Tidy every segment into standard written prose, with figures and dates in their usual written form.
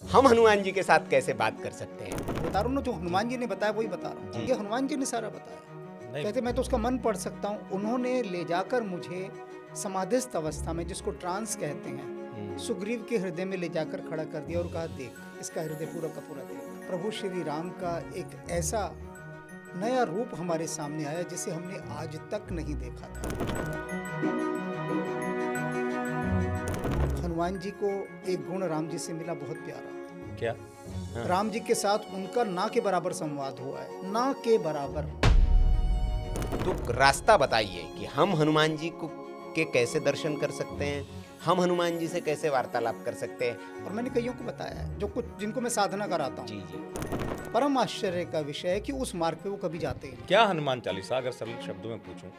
हम हनुमान जी के साथ कैसे बात कर सकते हैं? बता रहा हूँ ना, जो हनुमान जी ने बताया वही बता रहा हूँ। ये हनुमान जी ने सारा बताया। कहते मैं तो उसका मन पढ़ सकता हूँ। उन्होंने ले जाकर मुझे समाधिस्थ अवस्था में, जिसको ट्रांस कहते हैं, सुग्रीव के हृदय में ले जाकर खड़ा कर दिया और कहा देख, इसका हृदय पूरा का पूरा देख। प्रभु श्री राम का एक ऐसा नया रूप हमारे सामने आया जिसे हमने आज तक नहीं देखा था। हनुमान जी को एक गुण राम जी से मिला बहुत प्यारा। क्या? राम जी के साथ उनका ना के बराबर संवाद हुआ है, ना के बराबर। तो रास्ता बताइए कि हम हनुमान जी को के कैसे दर्शन कर सकते हैं, हम हनुमान जी से कैसे वार्तालाप कर सकते हैं। और मैंने कईयों को बताया है, जो कुछ जिनको मैं साधना कराता हूँ। जी जी। परम आश्चर्य का विषय है कि उस मार्ग पे वो कभी जाते ही नहीं। क्या हनुमान चालीसा, अगर सरल शब्दों में पूछूं,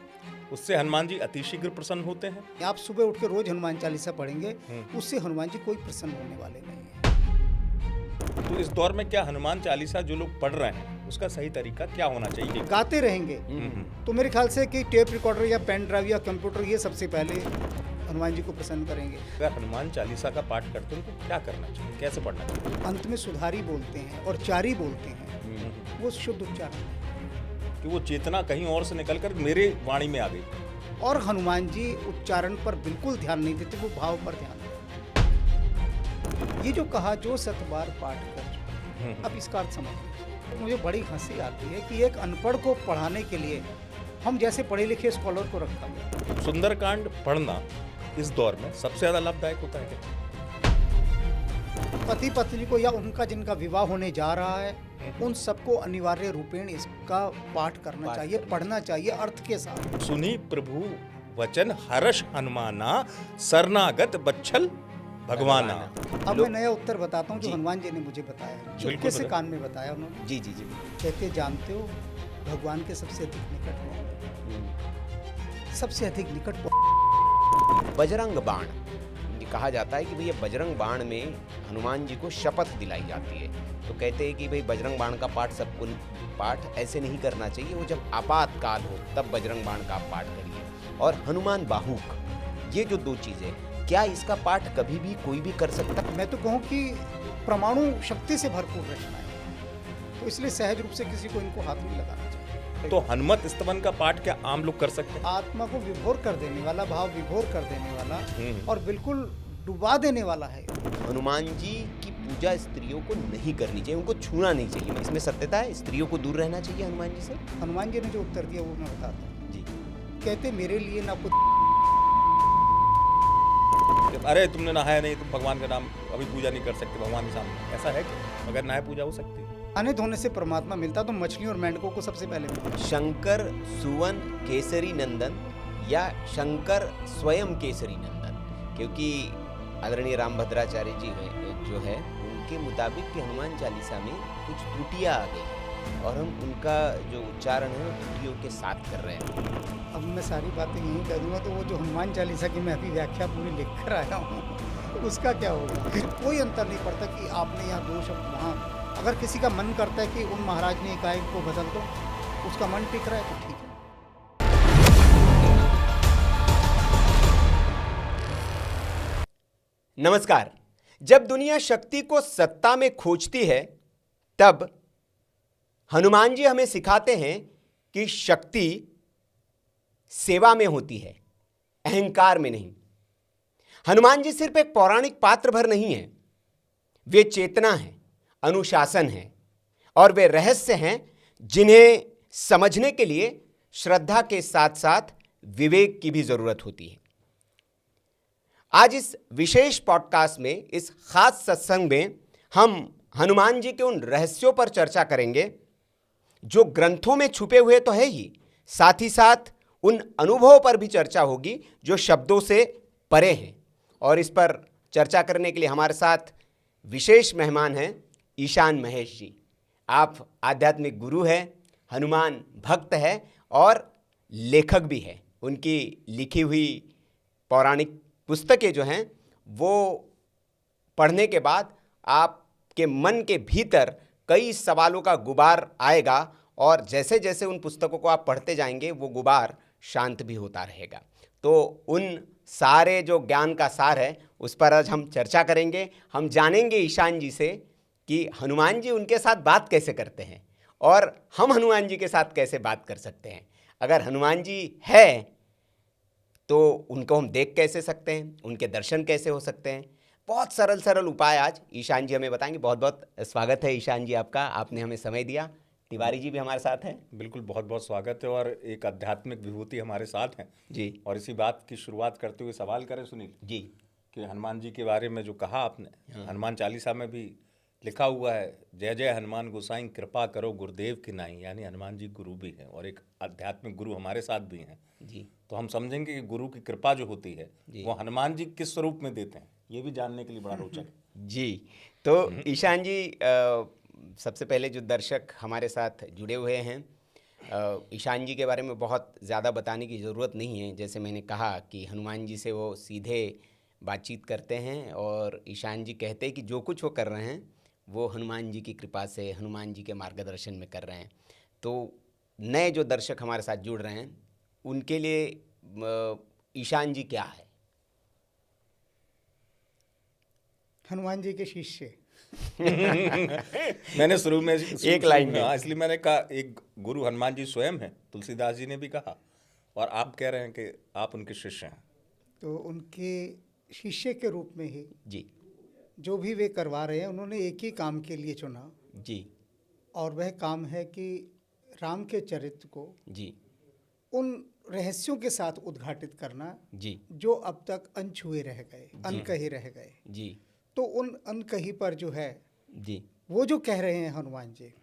उससे हनुमान जी अतिशीघ्र प्रसन्न होते हैं? आप सुबह उठ के रोज हनुमान चालीसा पढ़ेंगे, उससे हनुमान जी कोई प्रसन्न होने वाले नहीं है। तो इस दौर में क्या हनुमान चालीसा जो लोग पढ़ रहे हैं उसका सही तरीका क्या होना चाहिए? गाते रहेंगे तो मेरे ख्याल से कि टेप रिकॉर्डर या पेन ड्राइव या कंप्यूटर ये सबसे पहले हनुमान जी को प्रसन्न करेंगे। अगर हनुमान चालीसा का पाठ करते हैं तो क्या करना चाहिए, कैसे पढ़ना चाहिए? अंत में सुधारी बोलते हैं और चारी बोलते हैं, वो शुद्ध उच्चारण है। कि वो चेतना कहीं और से निकलकर मेरे वाणी में आ गई। और हनुमान जी उच्चारण पर बिल्कुल ध्यान नहीं देते, वो भाव पर ध्यान देते। ये जो कहा जो सतबार पाठ कर, अब इसका अर्थ समझ। मुझे बड़ी हंसी आती है कि एक अनपढ़ को पढ़ाने के लिए हम जैसे पढ़े लिखे स्कॉलर को रखा गया। सुंदरकांड पढ़ना इस दौर में सबसे ज्यादा लाभदायक होता है क्या? पति पत्नी को या उनका जिनका विवाह होने जा रहा है, उन सबको अनिवार्य रूपेण इसका पाठ करना चाहिए, पढ़ना चाहिए अर्थ के साथ। सुनी प्रभु वचन हर्ष हनुमाना, शरणागत बच्छल भगवाना। अब मैं नया उत्तर बताता हूँ जो हनुमान जी ने मुझे बताया, चुपके से कान में बताया उन्होंने। जी जी जी। कहते जानते हो भगवान के सबसे अधिक निकट कौन? सबसे अधिक निकट बजरंग बाण। ये कहा जाता है कि भैया बजरंग बाण में हनुमान जी को शपथ दिलाई जाती है। तो कहते हैं कि भाई बजरंग बाण का पाठ सबको पाठ ऐसे नहीं करना चाहिए, वो जब आपातकाल हो तब बजरंग बाण का आप पाठ करिए। और हनुमान बाहुक, ये जो दो चीजें, क्या इसका पाठ कभी भी कोई भी कर सकता? मैं तो कहूँ कि परमाणु शक्ति से भरपूर रचना है, तो इसलिए सहज रूप से किसी को इनको हाथ नहीं लगाना चाहिए। तो हनुमत स्तवन का पाठ क्या आम लोग कर सकते हैं? आत्मा को विभोर कर देने वाला, भाव विभोर कर देने वाला और बिल्कुल डुबा देने वाला है। हनुमान जी की पूजा स्त्रियों को नहीं करनी चाहिए, उनको छूना नहीं चाहिए। इसमें सत्यता है, स्त्रियों को दूर रहना चाहिए हनुमान जी से। हनुमान जी ने जो उत्तर दिया वो मैं बताता हूँ जी। कहते मेरे लिए ना कुछ, अरे तुमने नहाया नहीं, तुम भगवान का नाम अभी पूजा नहीं कर सकते भगवान के सामने, ऐसा है क्या? अगर नहाय पूजा हो सकती है? अनित धोने से परमात्मा मिलता तो मछलियों और मेंढकों को सबसे पहले मिलता। शंकर सुवन केसरी नंदन या शंकर स्वयं केसरी नंदन, क्योंकि आदरणीय रामभद्राचार्य जी जो है उनके मुताबिक कि हनुमान चालीसा में कुछ त्रुटियां आ गई हैं और हम उनका जो उच्चारण है वो त्रुटियों के साथ कर रहे हैं। अब मैं सारी बातें यहीं कह दूंगा तो वो जो हनुमान चालीसा की मैं अभी व्याख्या पूरी लिख कर आया हूँ उसका क्या होगा? कोई अंतर नहीं पड़ता कि आपने यहाँ दो शब्द वहाँ, अगर किसी का मन करता है कि उन महाराज ने इकाई को बदल दो, उसका मन टिक रहा है तो ठीक है। नमस्कार। जब दुनिया शक्ति को सत्ता में खोजती है तब हनुमान जी हमें सिखाते हैं कि शक्ति सेवा में होती है, अहंकार में नहीं। हनुमान जी सिर्फ एक पौराणिक पात्र भर नहीं है, वे चेतना है, अनुशासन है और वे रहस्य हैं जिन्हें समझने के लिए श्रद्धा के साथ साथ विवेक की भी जरूरत होती है। आज इस विशेष पॉडकास्ट में, इस खास सत्संग में हम हनुमान जी के उन रहस्यों पर चर्चा करेंगे जो ग्रंथों में छुपे हुए तो है ही, साथ ही साथ उन अनुभवों पर भी चर्चा होगी जो शब्दों से परे हैं। और इस पर चर्चा करने के लिए हमारे साथ विशेष मेहमान हैं ईशान महेश जी। आप आध्यात्मिक गुरु हैं, हनुमान भक्त हैं और लेखक भी हैं। उनकी लिखी हुई पौराणिक पुस्तकें जो हैं वो पढ़ने के बाद आपके मन के भीतर कई सवालों का गुबार आएगा और जैसे जैसे उन पुस्तकों को आप पढ़ते जाएंगे वो गुबार शांत भी होता रहेगा। तो उन सारे जो ज्ञान का सार है उस पर आज हम चर्चा करेंगे। हम जानेंगे ईशान जी से कि हनुमान जी उनके साथ बात कैसे करते हैं और हम हनुमान जी के साथ कैसे बात कर सकते हैं। अगर हनुमान जी है तो उनको हम देख कैसे सकते हैं, उनके दर्शन कैसे हो सकते हैं। बहुत सरल सरल उपाय आज ईशान जी हमें बताएंगे। बहुत बहुत स्वागत है ईशान जी आपका, आपने हमें समय दिया। तिवारी जी भी हमारे साथ हैं। बिल्कुल, बहुत बहुत स्वागत है। और एक आध्यात्मिक विभूति हमारे साथ हैं जी और इसी बात की शुरुआत करते हुए सवाल करें सुनील जी कि हनुमान जी के बारे में जो कहा आपने, हनुमान चालीसा में भी लिखा हुआ है, जय जय हनुमान गोसाई कृपा करो गुरुदेव की नाई। यानी हनुमान जी गुरु भी हैं और एक आध्यात्मिक गुरु हमारे साथ भी हैं। जी तो हम समझेंगे कि गुरु की कृपा जो होती है जी। वो हनुमान जी किस स्वरूप में देते हैं, ये भी जानने के लिए बड़ा रोचक है। जी। तो ईशान जी, सबसे पहले जो दर्शक हमारे साथ जुड़े हुए हैं, ईशान जी के बारे में बहुत ज़्यादा बताने की ज़रूरत नहीं है। जैसे मैंने कहा कि हनुमान जी से वो सीधे बातचीत करते हैं और ईशान जी कहते हैं कि जो कुछ वो कर रहे हैं वो हनुमान जी की कृपा से, हनुमान जी के मार्गदर्शन में कर रहे हैं। तो नए जो दर्शक हमारे साथ जुड़ रहे हैं उनके लिए ईशान जी क्या है? हनुमान जी के शिष्य। मैंने शुरू में एक लाइन में। हाँ, इसलिए मैंने कहा एक गुरु हनुमान जी स्वयं हैं, तुलसीदास जी ने भी कहा, और आप कह रहे हैं कि आप उनके शिष्य हैं। तो उनके शिष्य के रूप में ही जी जो भी वे करवा रहे हैं, उन्होंने एक ही काम के लिए चुना जी और वह काम है कि राम के चरित्र को जी उन रहस्यों के साथ उद्घाटित करना जी जो अब तक अनछुए रह गए, अनकहे रह गए। जी तो उन अनकही पर जो है जी वो जो कह रहे हैं हनुमान जी,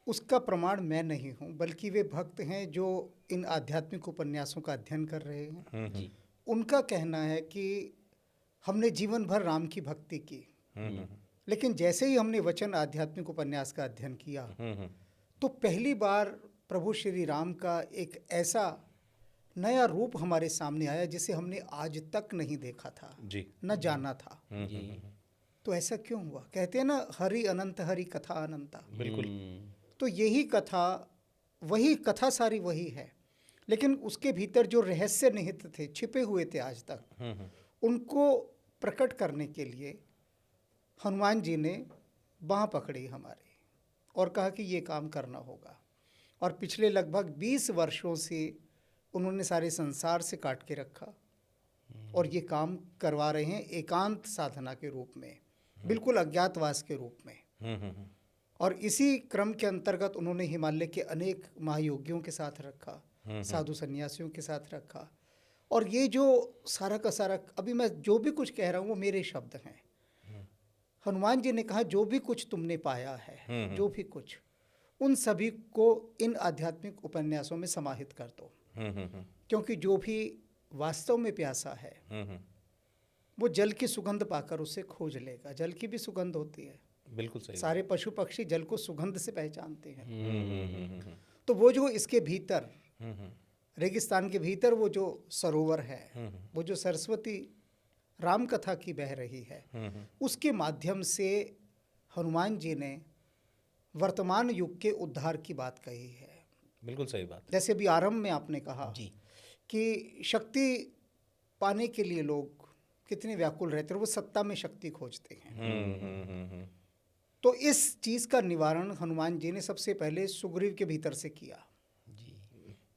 उसका प्रमाण मैं नहीं हूँ, बल्कि वे भक्त हैं जो इन आध्यात्मिक उपन्यासों का अध्ययन कर रहे हैं। जी उनका कहना है कि हमने जीवन भर राम की भक्ति की, लेकिन जैसे ही हमने वचन आध्यात्मिक उपन्यास का अध्ययन किया तो पहली बार प्रभु श्री राम का एक ऐसा नया रूप हमारे सामने आया जिसे हमने आज तक नहीं देखा था, जी न जाना था। जी तो ऐसा क्यों हुआ? कहते हैं ना, हरि अनंत हरि कथा अनंता। बिल्कुल। तो यही कथा, वही कथा सारी वही है, लेकिन उसके भीतर जो रहस्य निहित थे, छिपे हुए थे आज तक, उनको प्रकट करने के लिए हनुमान जी ने बाँह पकड़ी हमारी और कहा कि ये काम करना होगा। और पिछले लगभग 20 वर्षों से उन्होंने सारे संसार से काट के रखा और ये काम करवा रहे हैं एकांत साधना के रूप में, बिल्कुल अज्ञातवास के रूप में। और इसी क्रम के अंतर्गत उन्होंने हिमालय के अनेक महायोगियों के साथ रखा, साधु सन्यासियों के साथ रखा। और ये जो सारा का सारा, अभी मैं जो भी कुछ कह रहा हूँ वो मेरे शब्द हैं। हनुमान जी ने कहा जो भी कुछ तुमने पाया है, जो भी कुछ, उन सभी को इन आध्यात्मिक उपन्यासों में समाहित कर दो, क्योंकि जो भी वास्तव में प्यासा है वो जल की सुगंध पाकर उसे खोज लेगा। जल की भी सुगंध होती है, बिल्कुल सही। सारे पशु पक्षी जल को सुगंध से पहचानते हैं। तो वो जो इसके भीतर, रेगिस्तान के भीतर वो जो सरोवर है, वो जो सरस्वती राम कथा की बह रही है, उसके माध्यम से हनुमान जी ने वर्तमान युग के उद्धार की बात कही है। बिल्कुल सही बात। जैसे भी आरंभ में आपने कहा जी कि शक्ति पाने के लिए लोग कितने व्याकुल रहते हैं, वो सत्ता में शक्ति खोजते हैं। तो इस चीज़ का निवारण हनुमान जी ने सबसे पहले सुग्रीव के भीतर से किया।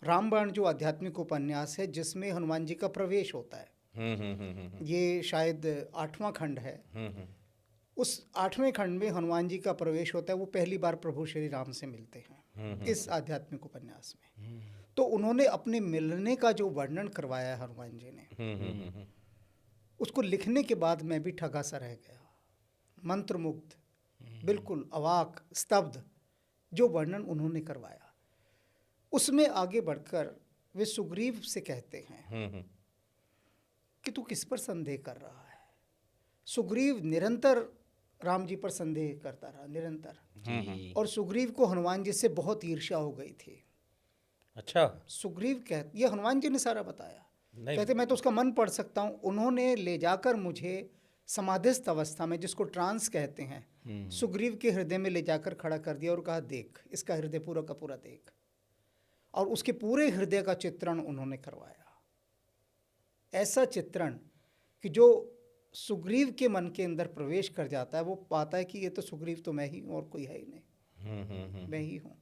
रामबाण जो आध्यात्मिक उपन्यास है जिसमें हनुमान जी का प्रवेश होता है, ये शायद 8वां खंड है। उस 8वें खंड में हनुमान जी का प्रवेश होता है। वो पहली बार प्रभु श्री राम से मिलते हैं इस आध्यात्मिक उपन्यास में। तो उन्होंने अपने मिलने का जो वर्णन करवाया है हनुमान जी ने, उसको लिखने के बाद मैं भी ठगा सा रह गया, मंत्रमुग्ध, बिल्कुल अवाक, स्तब्ध, जो वर्णन उन्होंने करवाया। उसमें आगे बढ़कर वे सुग्रीव से कहते हैं कि तू किस पर संदेह कर रहा है। सुग्रीव निरंतर राम जी पर संदेह करता रहा, निरंतर। और सुग्रीव को हनुमान जी से बहुत ईर्ष्या हो गई थी। अच्छा। सुग्रीव ये हनुमान जी ने सारा बताया। कहते मैं तो उसका मन पढ़ सकता हूँ। उन्होंने ले जाकर मुझे समाधिस्थ अवस्था में, जिसको ट्रांस कहते हैं, सुग्रीव के हृदय में ले जाकर खड़ा कर दिया और कहा देख, इसका हृदय पूरा का पूरा देख। और उसके पूरे हृदय का चित्रण उन्होंने करवाया। ऐसा चित्रण कि जो सुग्रीव के मन के अंदर प्रवेश कर जाता है, वो पाता है कि ये तो सुग्रीव तो मैं ही हूँ और कोई है ही नहीं, मैं ही हूँ।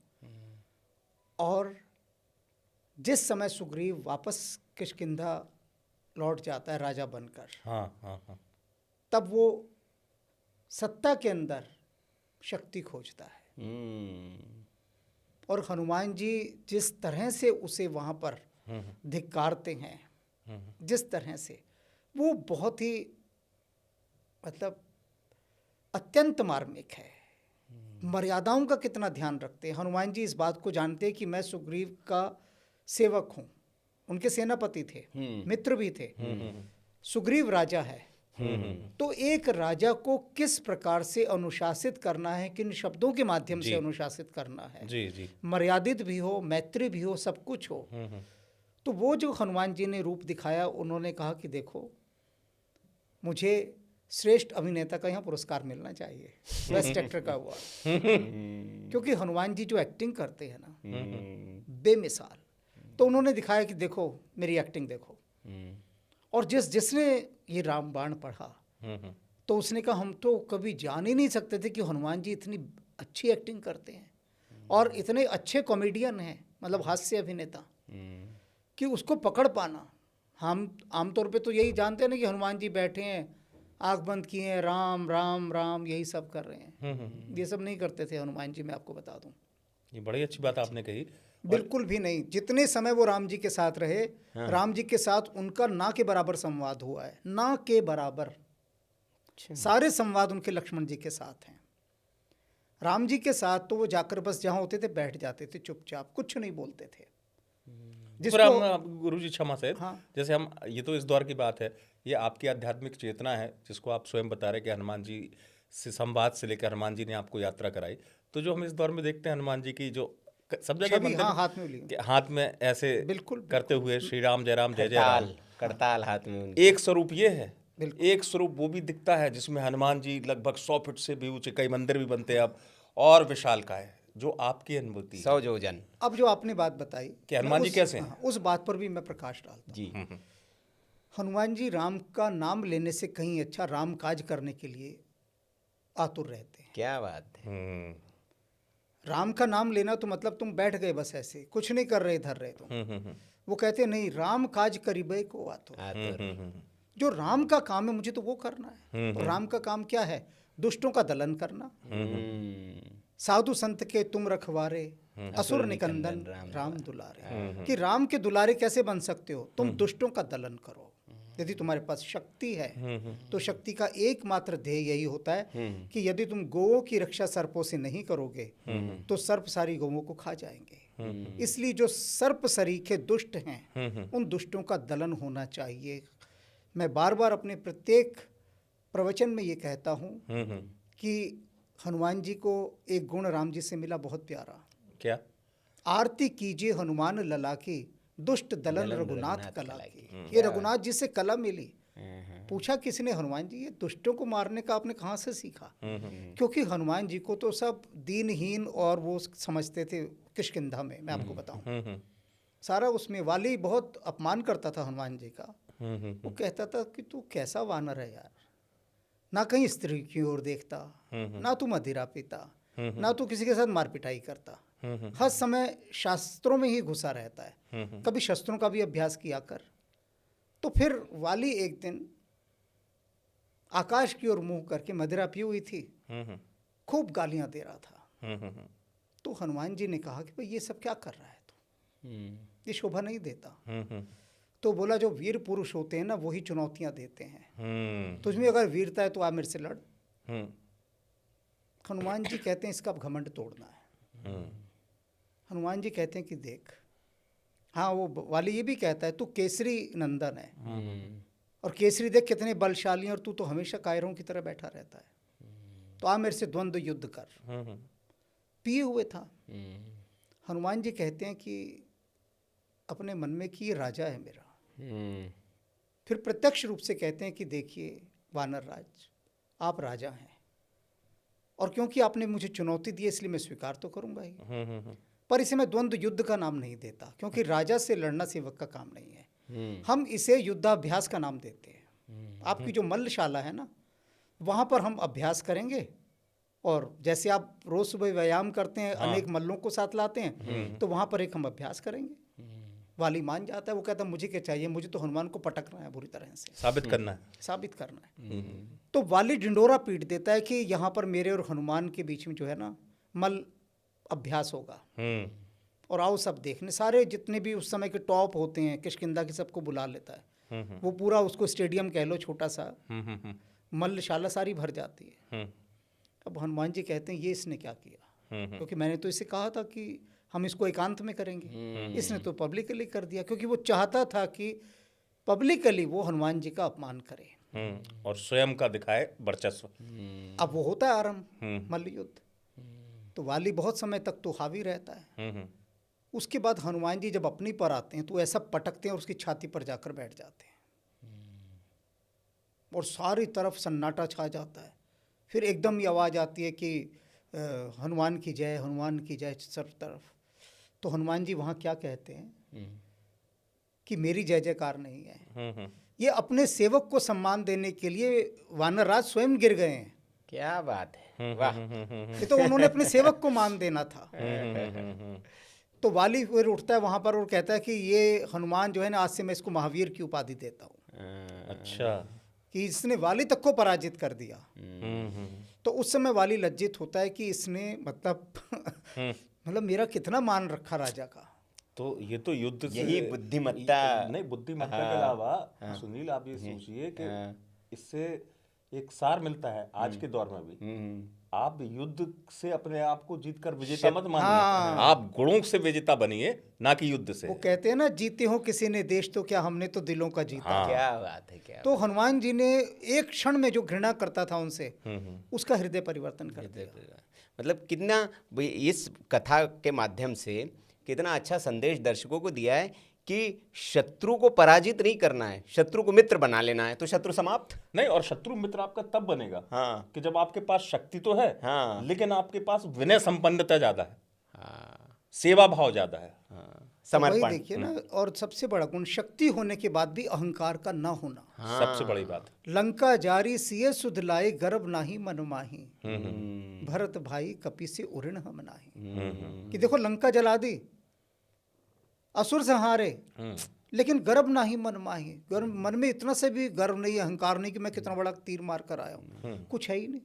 और जिस समय सुग्रीव वापस किष्किंधा लौट जाता है राजा बनकर, हाँ। तब वो सत्ता के अंदर शक्ति खोजता है। और हनुमान जी जिस तरह से उसे वहाँ पर धिक्कारते हैं, जिस तरह से, वो बहुत ही मतलब अत्यंत मार्मिक है। मर्यादाओं का कितना ध्यान रखते हैं हनुमान जी। इस बात को जानते हैं कि मैं सुग्रीव का सेवक हूँ, उनके सेनापति थे, मित्र भी थे। सुग्रीव राजा है, तो एक राजा को किस प्रकार से अनुशासित करना है, किन शब्दों के माध्यम से अनुशासित करना है, जी। मर्यादित भी हो, मैत्री भी हो, सब कुछ हो। तो वो जो हनुमान जी ने रूप दिखाया, उन्होंने कहा कि देखो, मुझे श्रेष्ठ अभिनेता का यहाँ पुरस्कार मिलना चाहिए, बेस्ट एक्टर का हुआ। क्योंकि हनुमान जी जो एक्टिंग करते हैं ना, बेमिसाल। तो उन्होंने दिखाया कि देखो मेरी एक्टिंग देखो। और जिसने ये रामबाण पढ़ा, तो उसने कहा हम तो कभी जान ही नहीं सकते थे कि हनुमान जी इतनी अच्छी एक्टिंग करते हैं और इतने अच्छे कॉमेडियन हैं, मतलब हास्य अभिनेता, कि उसको पकड़ पाना। हम आमतौर पे तो यही जानते हैं ना कि हनुमान जी बैठे हैं, आँख बंद किए हैं, राम राम राम यही सब कर रहे हैं। ये सब नहीं करते थे हनुमान जी, मैं आपको बता दूं। ये बड़ी अच्छी बात आपने कही। बिल्कुल भी नहीं। जितने समय वो राम जी के साथ रहे, राम जी के साथ उनका ना के बराबर संवाद हुआ है, ना के बराबर। सारे संवाद उनके लक्ष्मण जी के साथ हैं। राम जी के साथ तो वो जाकर बस जहाँ होते थे बैठ जाते थे चुपचाप, कुछ नहीं बोलते थे। गुरु जी क्षमा से, हाँ। जैसे हम, ये तो इस दौर की बात है, ये आपकी आध्यात्मिक चेतना है जिसको आप स्वयं बता रहे कि हनुमान जी से संवाद से लेकर हनुमान जी ने आपको यात्रा कराई। तो जो हम इस दौर में देखते हैं हनुमान जी की जो सब जगह मंदिर, हाँ, हाथ में ली, हाथ में ऐसे बिल्कुल करते हुए श्री राम जय राम जय जय राम, करताल हाथ में उनके। एक स्वरूप ये है, एक स्वरूप वो भी दिखता है जिसमें हनुमान जी लगभग 100 फीट से भी ऊंचे, कई मंदिर भी बनते हैं अब, और विशाल का है। जो आपकी अनुभूति 100 योजन। अब जो आपने बात बताई कि हनुमान जी कैसे हैं, उस बात पर भी मैं प्रकाश डालता जी। हनुमान जी राम का नाम लेने से कहीं अच्छा राम काज करने के लिए आतुर रहते हैं। क्या बात है। राम का नाम लेना तो मतलब तुम बैठ गए बस ऐसे, कुछ नहीं कर रहे, इधर रहे तुम। वो कहते नहीं, राम काज करीबे को आतुर। जो राम का काम है मुझे तो वो करना है। और राम का काम क्या है? दुष्टों का दलन करना, साधु संत के तुम रखवारे, असुर निकंदन राम दुलारे। कि राम के दुलारे कैसे बन सकते हो? तुम दुष्टों का दलन करो। यदि तुम्हारे पास शक्ति है तो शक्ति का एकमात्र ध्येय यही होता है कि यदि तुम गौओं की रक्षा सर्पों से नहीं करोगे तो सर्प सारी गौओं को खा जाएंगे। इसलिए जो सर्प सरीखे दुष्ट हैं, उन दुष्टों का दलन होना चाहिए। मैं बार बार अपने प्रत्येक प्रवचन में ये कहता हूँ कि हनुमान जी को एक गुण राम जी से मिला बहुत प्यारा। क्या? आरती कीजिए हनुमान लला की, दुष्ट दलन रघुनाथ कला की। ये रघुनाथ जी से कला मिली। पूछा किसने? हनुमान जी। ये दुष्टों को मारने का आपने कहाँ से सीखा? क्योंकि हनुमान जी को तो सब दीनहीन और वो समझते थे किष्किंधा में, मैं आपको बताऊं। सारा उसमें वाली बहुत अपमान करता था हनुमान जी का। वो कहता था कि तू कैसा वानर है यार, ना कहीं स्त्री की ओर देखता, ना तू मदिरा पीता, ना तू किसी के साथ मार पिटाई करता, हर समय शास्त्रों में ही घुसा रहता है, कभी शस्त्रों का भी अभ्यास किया कर। तो फिर वाली एक दिन आकाश की ओर मुंह करके, मदिरा पी हुई थी, खूब गालियां दे रहा था। तो हनुमान जी ने कहा कि भाई ये सब क्या कर रहा है तू, ये शोभा नहीं देता। तो बोला जो वीर पुरुष होते हैं ना वही चुनौतियां देते हैं, तुझमें अगर वीरता है तो आ मेरे से लड़। हनुमान जी कहते हैं इसका घमंड तोड़ना है। हनुमान जी कहते हैं कि देख, हाँ वो वाली ये भी कहता है तू केसरी नंदन है, और केसरी देख कितने बलशाली हैं, और तू तो हमेशा कायरों की तरह बैठा रहता है, तो आ मेरे से द्वंद्व युद्ध कर। पिए हुए था। हनुमान जी कहते हैं कि अपने मन में कि ये राजा है मेरा। फिर प्रत्यक्ष रूप से कहते हैं कि देखिए वानर राज, आप राजा हैं, और क्योंकि आपने मुझे चुनौती दी इसलिए मैं स्वीकार तो करूंगा ही, पर इसे मैं द्वंद्व युद्ध का नाम नहीं देता, क्योंकि राजा से लड़ना सेवक का काम नहीं है। हम इसे युद्धाभ्यास का नाम देते हैं। आपकी जो मल्लशाला है ना, वहाँ पर हम अभ्यास करेंगे, और जैसे आप रोज सुबह व्यायाम करते हैं, अनेक मल्लों को साथ लाते हैं, तो वहाँ पर एक हम अभ्यास करेंगे। वाली मान जाता है, वो कहता है मुझे क्या चाहिए, मुझे तो हनुमान को पटकना है, बुरी तरह से साबित करना है। साबित करना है। तो वाली ढिंडोरा पीट देता है कि यहाँ पर मेरे और हनुमान के बीच में जो है ना मल अभ्यास होगा, और आओ सब देखने। सारे जितने भी उस समय के टॉप होते हैं किष्किंधा की, सबको बुला लेता है। वो पूरा उसको स्टेडियम कह लो, छोटा सा मल्लशाला सारी भर जाती है। अब हनुमान जी कहते हैं ये इसने क्या किया, क्योंकि मैंने तो इसे कहा था कि हम इसको एकांत में करेंगे, इसने तो पब्लिकली कर दिया, क्योंकि वो चाहता था कि पब्लिकली वो हनुमान जी का अपमान करे और स्वयं का दिखाए वर्चस्व। अब वो होता है आरंभ मल्ल युद्ध। तो वाली बहुत समय तक तो हावी रहता है। उसके बाद हनुमान जी जब अपनी पर आते हैं तो ऐसा पटकते हैं और उसकी छाती पर जाकर बैठ जाते हैं, और सारी तरफ सन्नाटा छा जाता है। फिर एकदम ये आवाज़ आती है कि हनुमान की जय, हनुमान की जय सब तरफ। तो हनुमान जी वहाँ क्या कहते हैं कि मेरी जय जयकार नहीं है, ये अपने सेवक को सम्मान देने के लिए वानरराज स्वयं गिर गए हैं। क्या बात है, वाह। ये तो उन्होंने अपने सेवक को मान देना था। तो वाली फिर उठता है वहाँ पर और कहता है कि ये हनुमान जो है ना, आज से मैं इसको महावीर की उपाधि देता हूँ। अच्छा। कि इसने वाली तक को पराजित कर दिया। तो उस समय वाली लज्जित होता है कि इसने मतलब मेरा कितना मान रखा राजा का। तो ये तो युद्ध से यही बुद्धिमत्ता। नहीं, बुद्धिमत्ता के अलावा सुनील आप ये सोचिए कि इससे एक सार मिलता है आज के दौर में भी। आप युद्ध से अपने आप को जीतकर विजेता मत मानिए, आप गुणों से विजेता बनिए, ना कि युद्ध से। वो कहते हैं ना, जीते हो किसी ने देश तो क्या हमने तो दिलों का जीता। क्या बात है, क्या। तो हनुमान जी ने एक क्षण में जो घृणा करता था उनसे, उसका हृदय परिवर्तन कर दिया। मतलब कितना इस कथा के माध्यम से कितना अच्छा संदेश दर्शकों को दिया है कि शत्रु को पराजित नहीं करना है, शत्रु को मित्र बना लेना है, तो शत्रु समाप्त। नहीं, और शत्रु मित्र आपका तब बनेगा कि जब आपके पास शक्ति तो है, लेकिन आपके पास विनय संपन्नता ज्यादा है, सेवा भाव ज्यादा है, समर्पण। देखिए ना, और सबसे बड़ा गुण शक्ति होने के बाद भी अहंकार का ना होना, सबसे बड़ी बात। लंका जारी सिय सुध लाए, गर्भ नाही मन माही, भरत भाई कपि से उऋण हम नाही। कि देखो लंका जला दी, असुर संहारे, लेकिन गर्व नाही मन माही। गर्व मन में इतना से भी गर्व नहीं, अहंकार नहीं कि मैं कितना बड़ा तीर मार कर आया हूँ, कुछ है ही नहीं,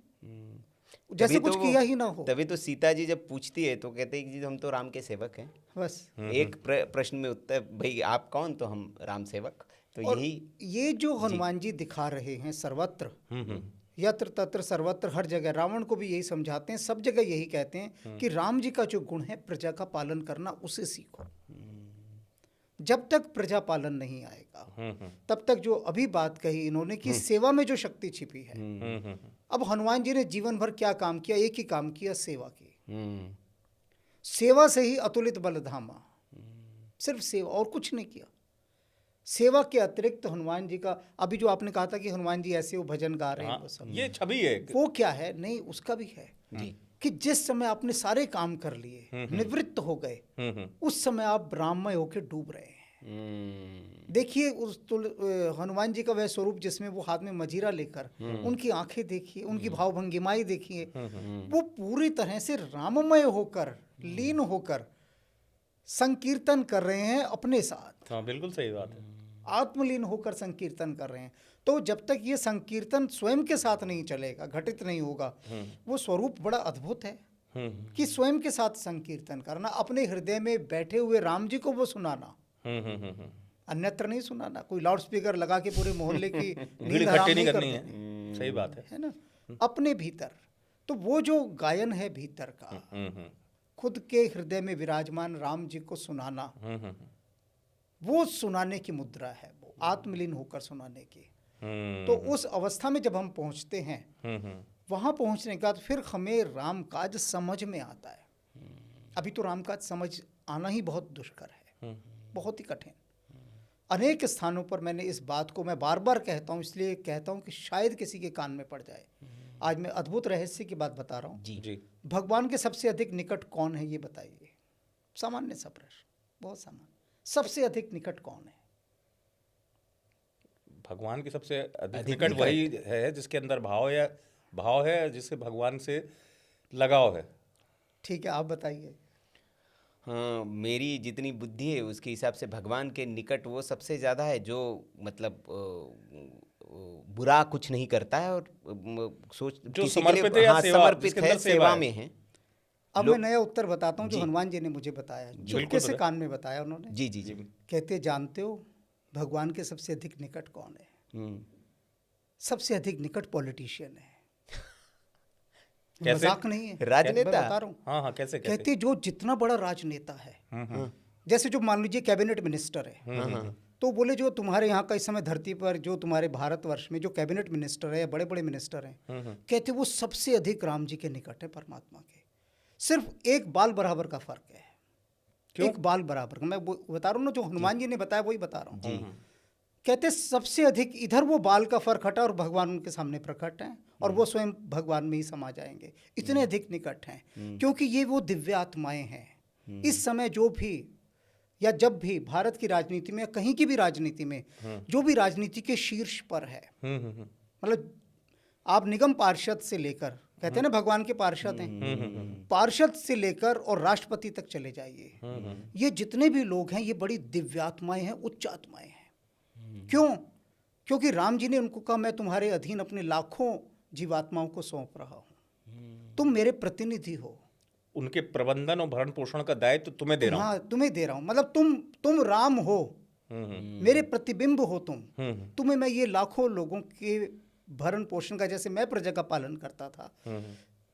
जैसे कुछ किया ही ना हो। तभी तो सीता जी जब पूछती है तो कहते हैं कि हम तो राम के सेवक हैं, बस एक प्रश्न में उत्तर, भाई आप कौन, तो हम राम सेवक। तो यही ये जो हनुमान जी दिखा रहे हैं सर्वत्र, यत्र तत्र सर्वत्र, हर जगह रावण को भी यही समझाते हैं, सब जगह यही कहते हैं कि राम जी का जो गुण है प्रजा का पालन करना, उसे सीखो। जब तक प्रजा पालन नहीं आएगा तब तक जो अभी बात कही इन्होंने कि सेवा में जो शक्ति छिपी है। अब हनुमान जी ने जीवन भर क्या काम किया, एक ही काम किया, सेवा की। सेवा से ही अतुलित बल धामा, सिर्फ सेवा और कुछ नहीं किया। सेवा के अतिरिक्त हनुमान जी का, अभी जो आपने कहा था कि हनुमान जी ऐसे वो भजन गा रहे हैं, वो सब ये छवि है, वो क्या है, नहीं उसका भी है कि जिस समय आपने सारे काम कर लिए, निवृत्त हो गए, उस समय आप ब्राह्मय होकर डूब रहे हैं। देखिए उस हनुमान जी का वह स्वरूप जिसमें वो हाथ में मजीरा लेकर, उनकी आंखें देखिए, उनकी भावभंगिमाएं देखिए, वो पूरी तरह से राममय होकर, लीन होकर संकीर्तन कर रहे हैं अपने साथ। हाँ, बिल्कुल सही बात है, आत्मलीन होकर संकीर्तन कर रहे हैं। तो जब तक ये संकीर्तन स्वयं के साथ नहीं चलेगा, घटित नहीं होगा, वो स्वरूप बड़ा अद्भुत है कि स्वयं के साथ संकीर्तन करना, अपने हृदय में बैठे हुए राम जी को वो सुनाना, अन्यत्र नहीं सुनाना। कोई लाउड स्पीकर लगा के पूरे मोहल्ले की नींद हराम नहीं करनी है। सही बात है ना, अपने भीतर। तो वो जो गायन है भीतर का, खुद के हृदय में विराजमान राम जी को सुनाना, वो सुनाने की मुद्रा है, वो आत्मलीन होकर सुनाने की। तो उस अवस्था में जब हम पहुंचते हैं, वहां पहुंचने के बाद फिर हमें रामकाज समझ में आता है। अभी तो रामकाज समझ आना ही बहुत दुष्कर है, बहुत ही कठिन। अनेक स्थानों पर मैंने इस बात को, मैं बार बार कहता हूँ, इसलिए कहता हूँ कि शायद किसी के कान में पड़ जाए। आज मैं अद्भुत रहस्य की बात बता रहा हूँ जी। भगवान के सबसे अधिक निकट कौन है, ये बताइए। सामान्य सा प्रश्न, बहुत सामान्य। सबसे अधिक निकट कौन है? भगवान की सबसे अधिक निकट वही है जिसके अंदर भाव है, जिससे भगवान से लगाव है। ठीक है, आप बताइए। हाँ, मेरी जितनी बुद्धि है उसके हिसाब से भगवान के निकट वो सबसे ज़्यादा है जो मतलब बुरा कुछ नहीं करता है और सोच जो किसी के लिए समर्पित है या सेवा, समर्पित जिसके है, अंदर सेवा सेवा है। में है। अब मैं नया उत्तर बताता हूँ जो जी। हनुमान जी ने मुझे बताया, चुपके बिल्कुल से बताएं। कान में बताया उन्होंने। जी जी जी। कहते जानते हो भगवान के सबसे अधिक निकट कौन है? हम्म, सबसे अधिक निकट पॉलिटिशियन है। कैसे? मजाक नहीं है, राजनेता। मैं बता रहा हूँ। हाँ हाँ, कैसे कैसे? कहते जो जितना बड़ा राजनेता है, जैसे जो मान लीजिए कैबिनेट मिनिस्टर है, तो बोले जो तुम्हारे यहाँ का इस समय धरती पर जो तुम्हारे भारतवर्ष में जो कैबिनेट मिनिस्टर है या बड़े बड़े मिनिस्टर हैं, कहते वो सबसे अधिक राम जी के निकट है, परमात्मा के। सिर्फ एक बाल बराबर का फर्क है। क्यों? एक बाल बराबर का। मैं बता रहा हूँ ना, जो हनुमान जी ने बताया वही बता रहा हूँ। कहते सबसे अधिक इधर वो बाल का फर्क हटा और भगवान उनके सामने प्रकट हैं और वो स्वयं भगवान में ही समा जाएंगे, इतने अधिक निकट हैं। क्योंकि ये वो दिव्य आत्माएं हैं। इस समय जो भी या जब भी भारत की राजनीति में या कहीं की भी राजनीति में जो भी राजनीति के शीर्ष पर है, मतलब आप निगम पार्षद से लेकर, कहते हैं ना भगवान के पार्षद हैं, पार्षद से लेकर और राष्ट्रपति तक चले जाइए, ये जितने भी लोग हैं ये बड़ी दिव्यात्माएं हैं, उच्च आत्माएं हैं। क्यों? क्योंकि राम जी ने उनको कहा मैं तुम्हारे अधीन अपने लाखों जीवात्माओं को सौंप रहा हूं, तुम मेरे प्रतिनिधि हो। उनके प्रबंधन और भरण पोषण का दायित्व तुम्हें दे रहा हूँ। हाँ, तुम्हें दे रहा हूं, मतलब तुम राम हो, मेरे प्रतिबिंब हो तुम। तुम्हें मैं ये लाखों लोगों के भरण पोषण का, जैसे मैं प्रजा का पालन करता था,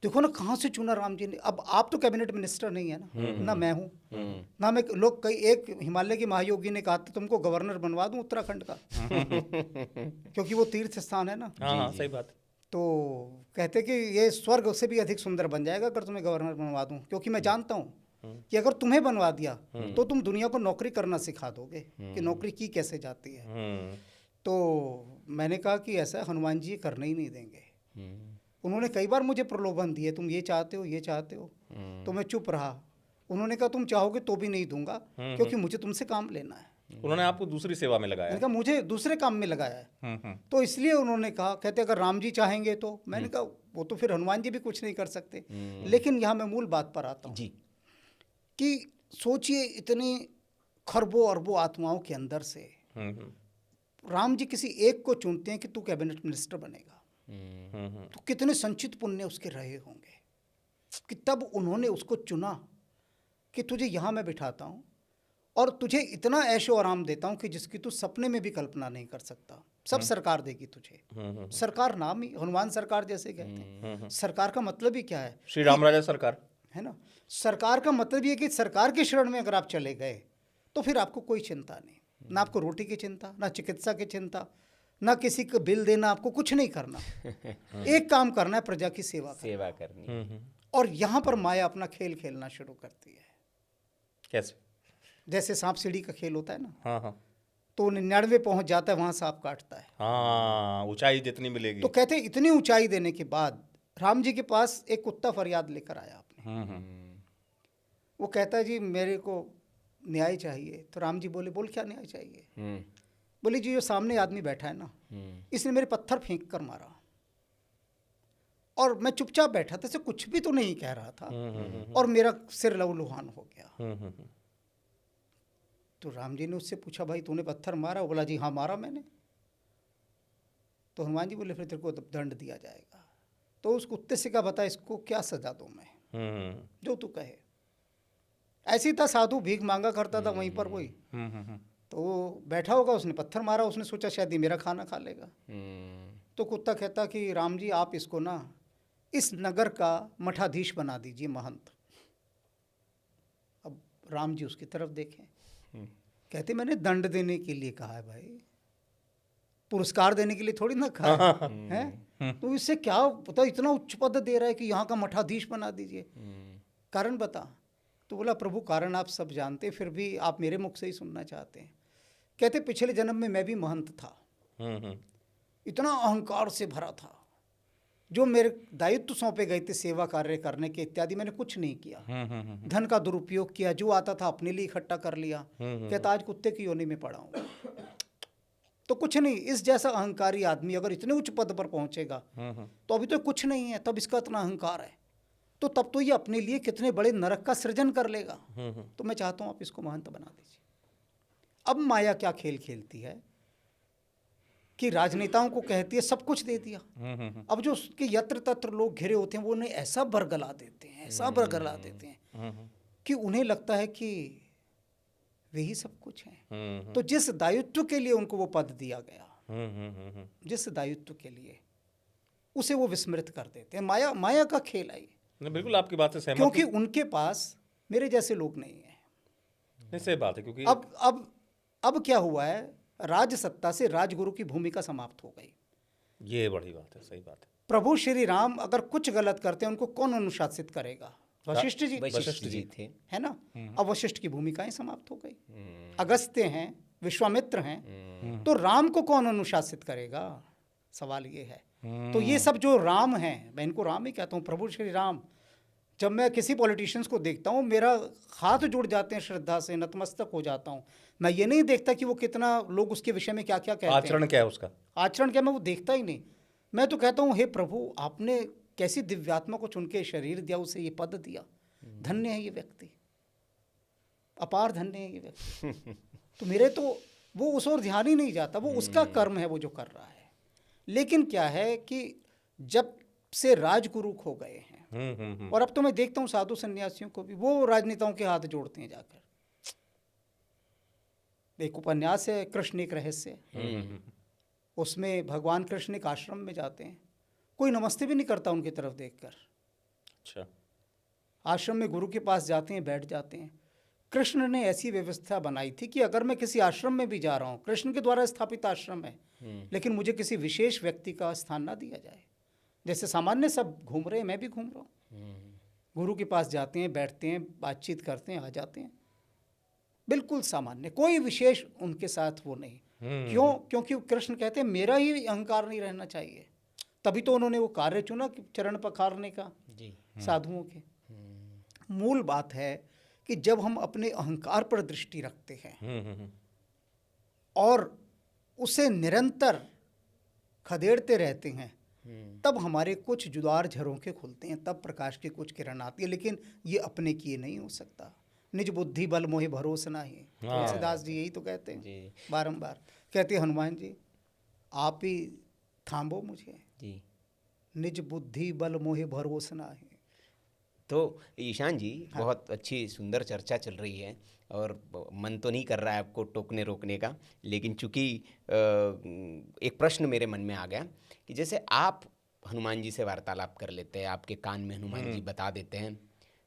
देखो ना कहाँ से चुना राम जी ने। अब आप तो कैबिनेट मिनिस्टर नहीं है ना मैं हूँ ना, मैं लोग कई एक हिमालय के महायोगी ने कहा था तुमको गवर्नर बनवा दूं उत्तराखंड का क्योंकि वो तीर्थ स्थान है ना। हाँ, सही बात। तो कहते कि ये स्वर्ग से भी अधिक सुंदर बन जाएगा अगर तुम्हें गवर्नर बनवा दूं, क्योंकि मैं जानता हूँ कि अगर तुम्हें बनवा दिया तो तुम दुनिया को नौकरी करना सिखा दोगे कि नौकरी की कैसे जाती है। तो मैंने कहा कि ऐसा हनुमान जी करने ही नहीं देंगे। उन्होंने कई बार मुझे प्रलोभन दिए, तुम ये चाहते हो, ये चाहते हो, तो मैं चुप रहा। उन्होंने कहा तुम चाहोगे तो भी नहीं दूंगा क्योंकि मुझे तुमसे काम लेना है। उन्होंने आपको दूसरी सेवा में लगाया। मैंने कहा मुझे दूसरे काम में लगाया है, तो इसलिए उन्होंने कहा, कहते अगर राम जी चाहेंगे तो। मैंने कहा वो तो फिर हनुमान जी भी कुछ नहीं कर सकते। लेकिन यहाँ मैं मूल बात पर आता हूँ कि सोचिए इतनी खरबों अरबों आत्माओं के अंदर से राम जी किसी एक को चुनते हैं कि तू कैबिनेट मिनिस्टर बनेगा, तो कितने संचित पुण्य उसके रहे होंगे कि तब उन्होंने उसको चुना कि तुझे यहाँ मैं बिठाता हूँ और तुझे इतना ऐशो आराम देता हूँ कि जिसकी तू सपने में भी कल्पना नहीं कर सकता। सब सरकार देगी तुझे। सरकार नाम ही हनुमान सरकार जैसे कहते हैं। सरकार का मतलब ही क्या है? श्री राम राजा सरकार है ना। सरकार का मतलब ये कि सरकार के शरण में अगर आप चले गए तो फिर आपको कोई चिंता नहीं, ना आपको रोटी की चिंता, ना चिकित्सा की चिंता, ना किसी का बिल देना, आपको कुछ नहीं करना। एक काम करना है, प्रजा की सेवा करनी। और यहाँ पर माया अपना खेल खेलना शुरू करती है। कैसे? जैसे सांप सीढ़ी का खेल होता है ना, हाँ, तो 99 पहुंच जाता है, वहां सांप काटता है। हाँ, ऊंचाई जितनी मिलेगी। तो कहते हैं इतनी ऊंचाई देने के बाद राम जी के पास एक कुत्ता फरियाद लेकर आया आपने। वो कहता है जी मेरे को न्याय चाहिए। तो राम जी बोले बोल क्या न्याय चाहिए? बोले जी जो सामने आदमी बैठा है ना, इसने मेरे पत्थर फेंक कर मारा और मैं चुपचाप बैठा था, कुछ भी तो नहीं कह रहा था और मेरा सिर लहूलुहान हो गया। तो राम जी ने उससे पूछा भाई तूने पत्थर मारा? बोला जी हाँ मारा मैंने। तो हनुमान जी बोले फिर तेरे को दंड दिया जाएगा। तो उस कुत्ते से कहा बता इसको क्या सजा दूं मैं, जो तू कहे। ऐसी था साधु, भीख मांगा करता था वहीं पर कोई। तो बैठा होगा, उसने पत्थर मारा, उसने सोचा शायद ये मेरा खाना खा लेगा। तो कुत्ता कहता कि राम जी आप इसको ना इस नगर का मठाधीश बना दीजिए, महंत। अब राम जी उसकी तरफ देखें, कहते मैंने दंड देने के लिए कहा है भाई, पुरस्कार देने के लिए थोड़ी ना कहा है। तो इससे क्या पता इतना उच्च पद दे रहा है कि यहाँ का मठाधीश बना दीजिए, कारण बता। तो बोला प्रभु कारण आप सब जानते, फिर भी आप मेरे मुख से ही सुनना चाहते हैं। कहते पिछले जन्म में मैं भी महंत था, इतना अहंकार से भरा था, जो मेरे दायित्व सौंपे गए थे सेवा कार्य करने के इत्यादि मैंने कुछ नहीं किया। धन का दुरुपयोग किया, जो आता था अपने लिए इकट्ठा कर लिया। कहता आज कुत्ते की योनि में पड़ा हूँ। तो कुछ नहीं, इस जैसा अहंकारी आदमी अगर इतने उच्च पद पर पहुंचेगा तो अभी तो कुछ नहीं है, तब इसका इतना अहंकार है, तो तब तो ये अपने लिए कितने बड़े नरक का सृजन कर लेगा। तो मैं चाहता हूं आप इसको महंत बना दीजिए। अब माया क्या खेल खेलती है कि राजनेताओं को कहती है सब कुछ दे दिया, अब जो उसके यत्र तत्र लोग घिरे होते हैं वो उन्हें ऐसा बरगला देते हैं, ऐसा बरगला देते हैं कि उन्हें लगता है कि वे ही सब कुछ हैं। तो जिस दायित्व के लिए उनको वो पद दिया गया, जिस दायित्व के लिए, उसे वो विस्मृत कर देते हैं। माया, माया का खेल है ये। नहीं, बिल्कुल आपकी बात से सहमत क्योंकि हूं। उनके पास मेरे जैसे लोग नहीं हैं। नहीं, सही बात है, क्योंकि अब क्या हुआ है, राज सत्ता से राजगुरु की भूमिका समाप्त हो गई। ये बड़ी बात है, सही बात है। प्रभु श्री राम अगर कुछ गलत करते हैं उनको कौन अनुशासित करेगा? वशिष्ठ जी, वशिष्ठ जी थे, है ना। अब वशिष्ठ की भूमिकाएं समाप्त हो गई, अगस्त्य हैं, विश्वामित्र हैं, तो राम को कौन अनुशासित करेगा? सवाल ये है। तो ये सब जो राम हैं, मैं इनको राम ही कहता हूँ, प्रभु श्री राम। जब मैं किसी पॉलिटिशियंस को देखता हूँ मेरा हाथ जुड़ जाते हैं श्रद्धा से, नतमस्तक हो जाता हूँ। मैं ये नहीं देखता कि वो कितना लोग उसके विषय में क्या क्या कहते हैं, आचरण क्या है उसका, आचरण क्या, मैं वो देखता ही नहीं। मैं तो कहता हूँ हे प्रभु, आपने कैसी दिव्यात्मा को चुन के शरीर दिया, उसे ये पद दिया, धन्य है ये व्यक्ति, अपार धन्य है ये व्यक्ति। तो मेरे तो वो उस ओर ध्यान ही नहीं जाता, वो उसका कर्म है वो जो कर रहा है। लेकिन क्या है कि जब से राजगुरु खो गए हैं, और अब तो मैं देखता हूँ साधु सन्यासियों को भी वो राजनेताओं के हाथ जोड़ते हैं जाकर। एक उपन्यास है कृष्ण एक रहस्य, उसमें भगवान कृष्ण एक आश्रम में जाते हैं, कोई नमस्ते भी नहीं करता उनकी तरफ देखकर। अच्छा, आश्रम में गुरु के पास जाते हैं, बैठ जाते हैं। कृष्ण ने ऐसी व्यवस्था बनाई थी कि अगर मैं किसी आश्रम में भी जा रहा हूँ, कृष्ण के द्वारा स्थापित आश्रम है, लेकिन मुझे किसी विशेष व्यक्ति का स्थान ना दिया जाए। जैसे सामान्य सब घूम रहे हैं, मैं भी घूम रहा हूँ। गुरु के पास जाते हैं, बैठते हैं, बातचीत करते हैं, आ जाते हैं, बिल्कुल सामान्य, कोई विशेष उनके साथ वो नहीं। क्यों? क्योंकि कृष्ण कहते हैं मेरा ही अहंकार नहीं रहना चाहिए। तभी तो उन्होंने वो कार्य चुना कि चरण पखारने का जी। साधुओं के। मूल बात है कि जब हम अपने अहंकार पर दृष्टि रखते हैं और उसे निरंतर खदेड़ते रहते हैं, तब हमारे कुछ जुदार झरोखे खुलते हैं, तब प्रकाश की कुछ किरण आती है। लेकिन ये अपने किए नहीं हो सकता। निज बुद्धि बल मोहि भरोसा नहीं। तुलसीदास जी यही तो कहते हैं बारंबार, कहते हैं हनुमान जी आप ही थांबो मुझे जी, निज बुद्धि बल मोहि भरोसा नहीं। तो ईशान जी, बहुत अच्छी सुंदर चर्चा चल रही है और मन तो नहीं कर रहा है आपको टोकने रोकने का, लेकिन चूंकि एक प्रश्न मेरे मन में आ गया कि जैसे आप हनुमान जी से वार्तालाप कर लेते हैं, आपके कान में हनुमान जी बता देते हैं,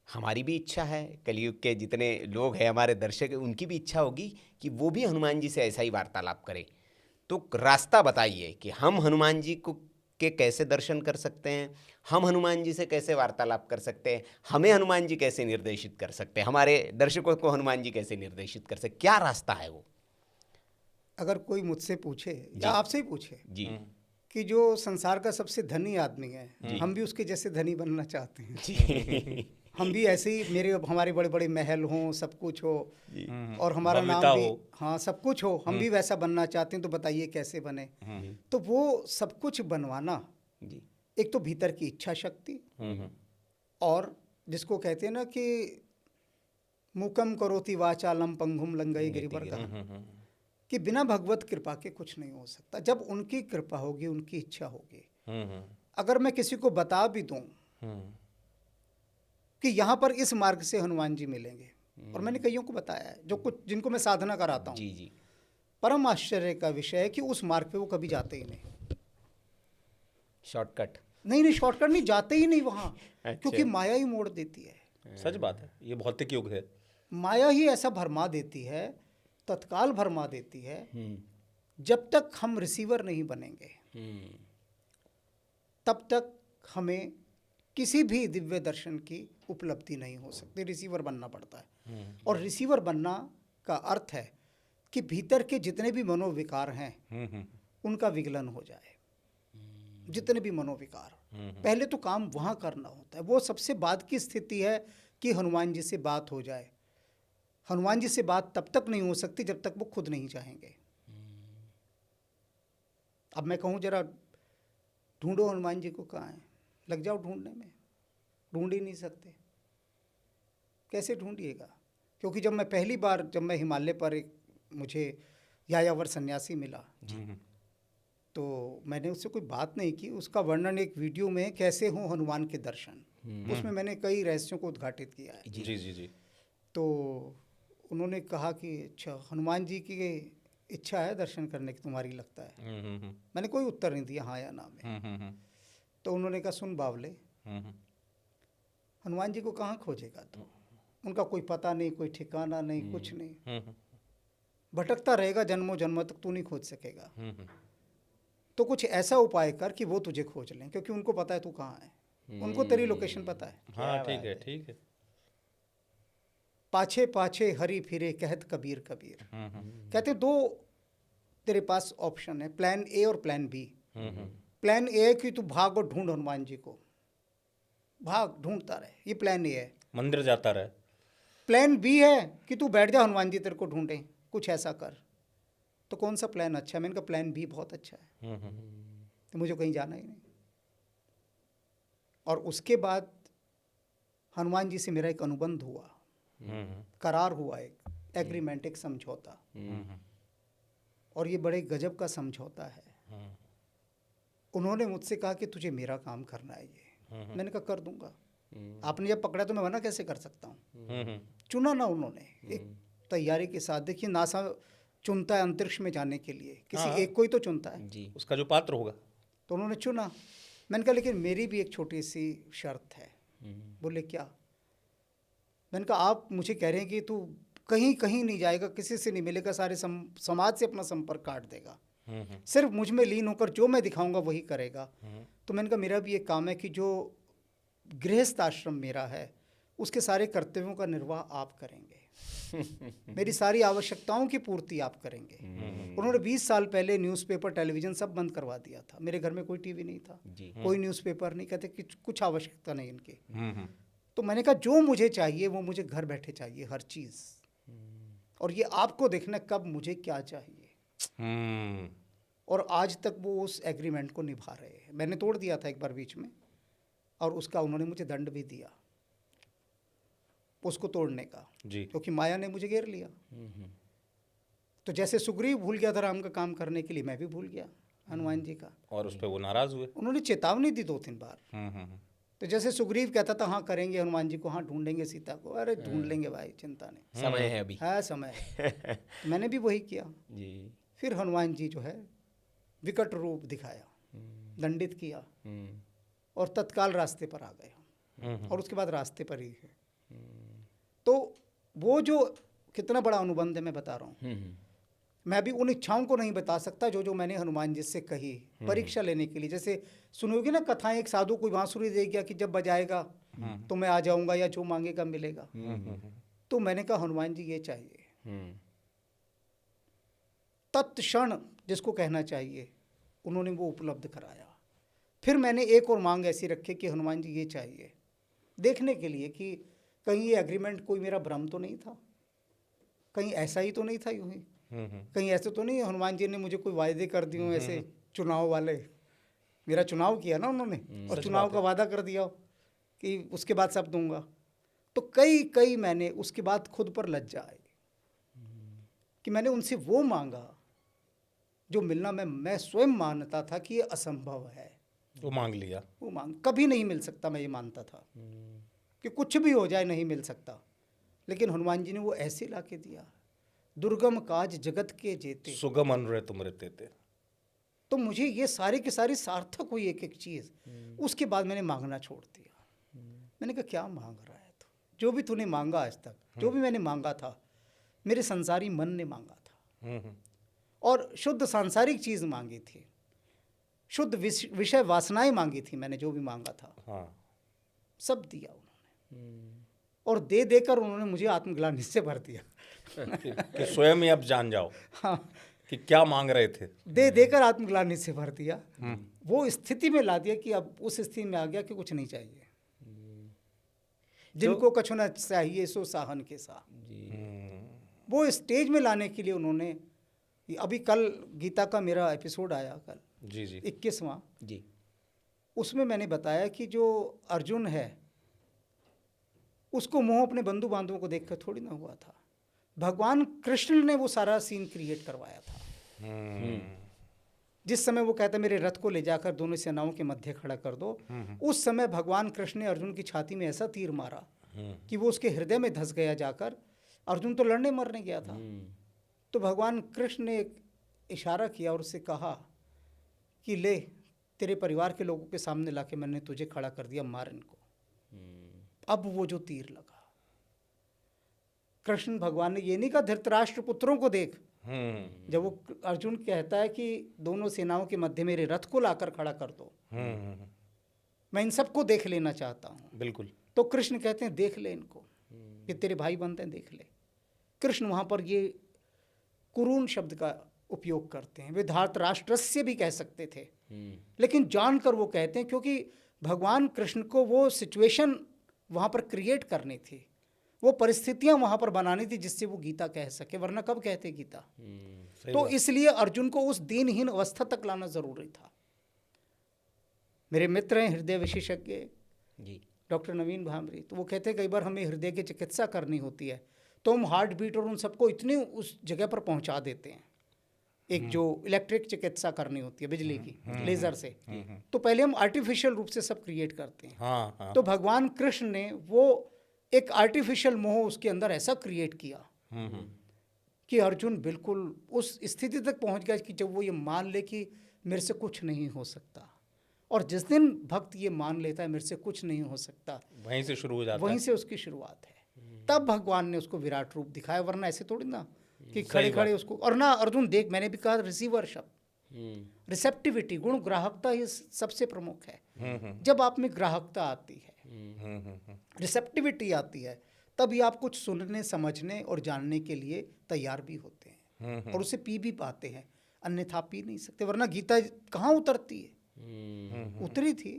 हमारी भी इच्छा है, कलयुग के जितने लोग हैं हमारे दर्शक हैं, उनकी भी इच्छा होगी कि वो भी हनुमान जी से ऐसा ही वार्तालाप करें। तो रास्ता बताइए कि हम हनुमान जी को के कैसे दर्शन कर सकते हैं, हम हनुमान जी से कैसे वार्तालाप कर सकते हैं, हमें हनुमान जी कैसे निर्देशित कर सकते हैं, हमारे दर्शकों को हनुमान जी कैसे निर्देशित कर सकते, क्या रास्ता है वो? अगर कोई मुझसे पूछे या आपसे ही पूछे जी कि जो संसार का सबसे धनी आदमी है, हम भी उसके जैसे धनी बनना चाहते हैं जी हम भी ऐसे ही, हमारे बड़े बड़े महल हों, सब कुछ हो और हमारा नाम भव्यता भी हो। हाँ सब कुछ हो, हम भी वैसा बनना चाहते हैं। तो बताइए कैसे बने? तो वो सब कुछ बनवाना, जी एक तो भीतर की इच्छा शक्ति, और जिसको कहते हैं ना कि मूकम करोति वाचालम पंगुम लंगई गिरिवर्धन, कि बिना भगवत कृपा के कुछ नहीं हो सकता। जब उनकी कृपा होगी, उनकी इच्छा होगी। अगर मैं किसी को बता भी दूं कि यहाँ पर इस मार्ग से हनुमान जी मिलेंगे, और मैंने कईयों को बताया है जो कुछ जिनको मैं साधना कराता हूँ, जी जी, परम आश्चर्य का विषय है कि उस मार्ग पे वो कभी जाते ही नहीं। शॉर्टकट नहीं, शॉर्टकट नहीं, जाते ही नहीं वहाँ। अच्छा। क्योंकि माया ही मोड़ देती है। सच बात है, ये भौतिक युग है। माया ही ऐसा भरमा देती है, तत्काल भरमा देती है। जब तक हम रिसीवर नहीं बनेंगे तब तक हमें किसी भी दिव्य दर्शन की उपलब्धि नहीं हो सकती। रिसीवर बनना पड़ता है, और रिसीवर बनना का अर्थ है कि भीतर के जितने भी मनोविकार हैं उनका विगलन हो जाए। जितने भी मनोविकार, पहले तो काम वहाँ करना होता है। वो सबसे बाद की स्थिति है कि हनुमान जी से बात हो जाए। हनुमान जी से बात तब तक नहीं हो सकती जब तक वो खुद नहीं चाहेंगे। अब मैं कहूँ जरा ढूंढो हनुमान जी को, कहाँ है, लग जाओ ढूंढने में, ढूंढ ही नहीं सकते। कैसे ढूंढिएगा? क्योंकि जब मैं पहली बार जब मैं हिमालय पर मुझे यायावर सन्यासी मिला तो मैंने उससे कोई बात नहीं की, उसका वर्णन एक वीडियो में कैसे हो हनुमान के दर्शन, उसमें मैंने कई रहस्यों को उद्घाटित किया है। जी जी जी। तो उन्होंने कहा कि अच्छा हनुमान जी की इच्छा है दर्शन करने की तुम्हारी, लगता है। मैंने कोई उत्तर नहीं दिया हाँ या ना में। तो उन्होंने कहा सुन बावले, हनुमान जी को कहाँ खोजेगा तू, उनका कोई पता नहीं, कोई ठिकाना नहीं, कुछ नहीं, भटकता रहेगा जन्मों जन्मों तक, तू नहीं खोज सकेगा। तो कुछ ऐसा उपाय कर कि वो तुझे खोज लें, क्योंकि उनको पता है तू कहाँ है, उनको तेरी लोकेशन पता है। हाँ ठीक है ठीक है। पाछे पाछे हरी फिरे कहत कबीर कबीर। कहते दो तेरे पास ऑप्शन है, प्लान ए और प्लान बी। प्लान ए है कि तू भाग और ढूंढ हनुमान जी को, भाग ढूंढता रहे, ये प्लान ए है। मंदिर जाता रहे। प्लान बी है कि तू बैठ जा, हनुमान जी तेरे को ढूंढे, कुछ ऐसा कर। तो कौन सा प्लान अच्छा है? मैंने कहा प्लान बी बहुत अच्छा है, तो मुझे कहीं जाना ही नहीं। और उसके बाद हनुमान जी से मेरा एक अनुबंध हुआ, करार हुआ, एक एग्रीमेंट, एक समझौता। और ये बड़े गजब का समझौता है। उन्होंने मुझसे कहा कि तुझे मेरा काम करना है ये। मैंने कहा कर दूंगा। आपने जब पकड़ा तो मैं मना कैसे कर सकता हूँ? चुना ना उन्होंने, एक तैयारी के साथ। देखिए नासा चुनता है अंतरिक्ष में जाने के लिए, किसी एक को ही तो चुनता है जी, उसका जो पात्र होगा। तो उन्होंने चुना। मैंने कहा लेकिन मेरी भी एक छोटी सी शर्त है। बोले क्या? मैंने कहा आप मुझे कह रहे हैं कि तू कहीं कहीं नहीं जाएगा, किसी से नहीं मिलेगा, सारे समाज से अपना संपर्क काट देगा, सिर्फ मुझ में लीन होकर जो मैं दिखाऊंगा वही करेगा। तो मैंने कहा मेरा भी एक काम है कि जो गृहस्थ आश्रम मेरा है उसके सारे कर्तव्यों का निर्वाह आप करेंगे, मेरी सारी आवश्यकताओं की पूर्ति आप करेंगे। उन्होंने 20 साल पहले न्यूज़पेपर टेलीविज़न सब बंद करवा दिया था। मेरे घर में कोई टीवी नहीं था, कोई न्यूज़पेपर नहीं, कहते कि कुछ आवश्यकता नहीं इनकी। तो मैंने कहा जो मुझे चाहिए वो मुझे घर बैठे चाहिए, हर चीज़। और ये आपको देखना कब मुझे क्या चाहिए। और आज तक वो उस एग्रीमेंट को निभा रहे हैं। मैंने तोड़ दिया था एक बार बीच में, और उसका उन्होंने मुझे दंड भी दिया उसको तोड़ने का, क्योंकि माया ने मुझे घेर लिया। तो जैसे सुग्रीव भूल गया था राम का काम करने के लिए, मैं भी भूल गया हनुमान जी का। और उस पर वो नाराज हुए। उन्होंने चेतावनी दी 2-3 बार। तो जैसे सुग्रीव कहता था हाँ करेंगे हनुमान जी को, हाँ ढूंढेंगे सीता को, अरे ढूंढ लेंगे भाई, चिंता नहीं, समय है अभी, है समय है। तो मैंने भी वही किया जी। फिर हनुमान जी जो है विकट रूप दिखाया, दंडित किया, और तत्काल रास्ते पर आ गए। और उसके बाद रास्ते पर ही है। तो वो जो कितना बड़ा अनुबंध है मैं बता रहा हूँ। मैं भी उन इच्छाओं को नहीं बता सकता जो मैंने हनुमान जी से कही परीक्षा लेने के लिए। जैसे सुनोगे ना कथाएं, एक साधु कोई बांसुरी दे गया कि जब बजाएगा तो मैं आ जाऊंगा, या जो मांगेगा मिलेगा। तो मैंने कहा हनुमान जी ये चाहिए, तत्क्षण जिसको कहना चाहिए उन्होंने वो उपलब्ध कराया। फिर मैंने एक और मांग ऐसी रखी कि हनुमान जी ये चाहिए, देखने के लिए कि कहीं ये एग्रीमेंट कोई मेरा भ्रम तो नहीं था, कहीं ऐसा ही तो नहीं था यूं ही, कहीं ऐसे तो नहीं हनुमान जी ने मुझे कोई वायदे कर दिए ऐसे चुनाव वाले। मेरा चुनाव किया ना उन्होंने, और चुनाव का वादा कर दिया कि उसके बाद सब दूंगा। तो कई मैंने उसके बाद खुद पर लज्जा आई कि मैंने उनसे वो मांगा जो मिलना मैं स्वयं मानता था कि ये असंभव है। वो मांग लिया, वो मांग कभी नहीं मिल सकता, मैं ये मानता था कि कुछ भी हो जाए नहीं मिल सकता। लेकिन हनुमान जी ने वो ऐसे ला के दिया, दुर्गम काज जगत के जेते, सुगम अनुरय तुम रहते। तो मुझे ये सारी की सारी सार्थक हुई एक एक चीज़। उसके बाद मैंने मांगना छोड़ दिया। मैंने कहा क्या मांग रहा है तू? जो भी तूने मांगा आज तक, जो भी मैंने मांगा था, मेरे संसारी मन ने मांगा था, और शुद्ध सांसारिक चीज़ मांगी थी, शुद्ध विषय वासनाएं मांगी थी मैंने, जो भी मांगा था सब दिया उन्होंने। और दे देकर उन्होंने मुझे आत्मग्लानि से भर दिया कि स्वयं ही अब जान जाओ कि क्या मांग रहे थे। दे देकर आत्मग्लानि से भर दिया, वो स्थिति में ला दिया कि अब उस स्थिति में आ गया कि कुछ नहीं चाहिए। जिनको कछु न चाहिए सो साहन के सा, वो स्टेज में लाने के लिए उन्होंने, अभी कल गीता का मेरा एपिसोड आया, कल जी जी 21वां, जी उसमें मैंने बताया कि जो अर्जुन है उसको मोह अपने बंधु बांधवों को देखकर थोड़ी ना हुआ था, भगवान कृष्ण ने वो सारा सीन क्रिएट करवाया था। जिस समय वो कहता मेरे रथ को ले जाकर दोनों सेनाओं के मध्य खड़ा कर दो, उस समय भगवान कृष्ण ने अर्जुन की छाती में ऐसा तीर मारा कि वो उसके हृदय में धंस गया जाकर। अर्जुन तो लड़ने मरने गया था, तो भगवान कृष्ण ने एक इशारा किया और उससे कहा कि ले तेरे परिवार के लोगों के सामने लाके मैंने तुझे खड़ा कर दिया, मार इनको। अब वो जो तीर लगा, कृष्ण भगवान ने ये नहीं कहा धृतराष्ट्र पुत्रों को देख, जब वो अर्जुन कहता है कि दोनों सेनाओं के मध्य मेरे रथ को लाकर खड़ा कर दो, मैं इन सबको देख लेना चाहता हूँ, बिल्कुल। तो कृष्ण कहते हैं देख ले इनको, ये तेरे भाई बनते हैं, देख ले। कृष्ण वहाँ पर ये कुरून शब्द का उपयोग करते हैं, वे धार्तराष्ट्रस्य भी कह सकते थे, लेकिन जानकर वो कहते हैं क्योंकि भगवान कृष्ण को वो सिचुएशन वहाँ पर क्रिएट करनी थी, वो परिस्थितियां वहां पर बनानी थी जिससे वो गीता कह सके, वरना कब कहते गीता। तो इसलिए अर्जुन को उस दीनहीन अवस्था तक लाना जरूरी था। मेरे मित्र हैं हृदय विशेषज्ञ जी डॉक्टर नवीन भामरी, तो वो कहते हैं कई बार हमें हृदय की चिकित्सा करनी होती है तो हम हार्ट बीट और उन सबको इतने उस जगह पर पहुंचा देते हैं, एक जो इलेक्ट्रिक चिकित्सा करनी होती है बिजली की लेजर से, तो पहले हम आर्टिफिशियल रूप से सब क्रिएट करते हैं। हाँ। तो भगवान कृष्ण ने वो एक आर्टिफिशियल मोह उसके अंदर ऐसा क्रिएट किया कि अर्जुन बिल्कुल उस स्थिति तक पहुंच गया कि जब वो ये मान ले कि मेरे से कुछ नहीं हो सकता, और जिस दिन भक्त ये मान लेता है मेरे से कुछ नहीं हो सकता, वहीं से शुरू हो जाता वहीं है। से उसकी शुरुआत है। तब भगवान ने उसको विराट रूप दिखाया, वरना ऐसे थोड़ी ना कि खड़े खड़े उसको। और ना अर्जुन देख, मैंने भी कहा रिसीवर शब्द, रिसेप्टिविटी गुण, ग्राहकता ये सबसे प्रमुख है। जब आप में ग्राहकता आती है, रिसेप्टिविटी आती है, तभी आप कुछ सुनने समझने और जानने के लिए तैयार भी होते हैं और उसे पी भी पाते हैं, अन्यथा पी नहीं सकते। वरना गीता कहाँ उतरती है, उतरी थी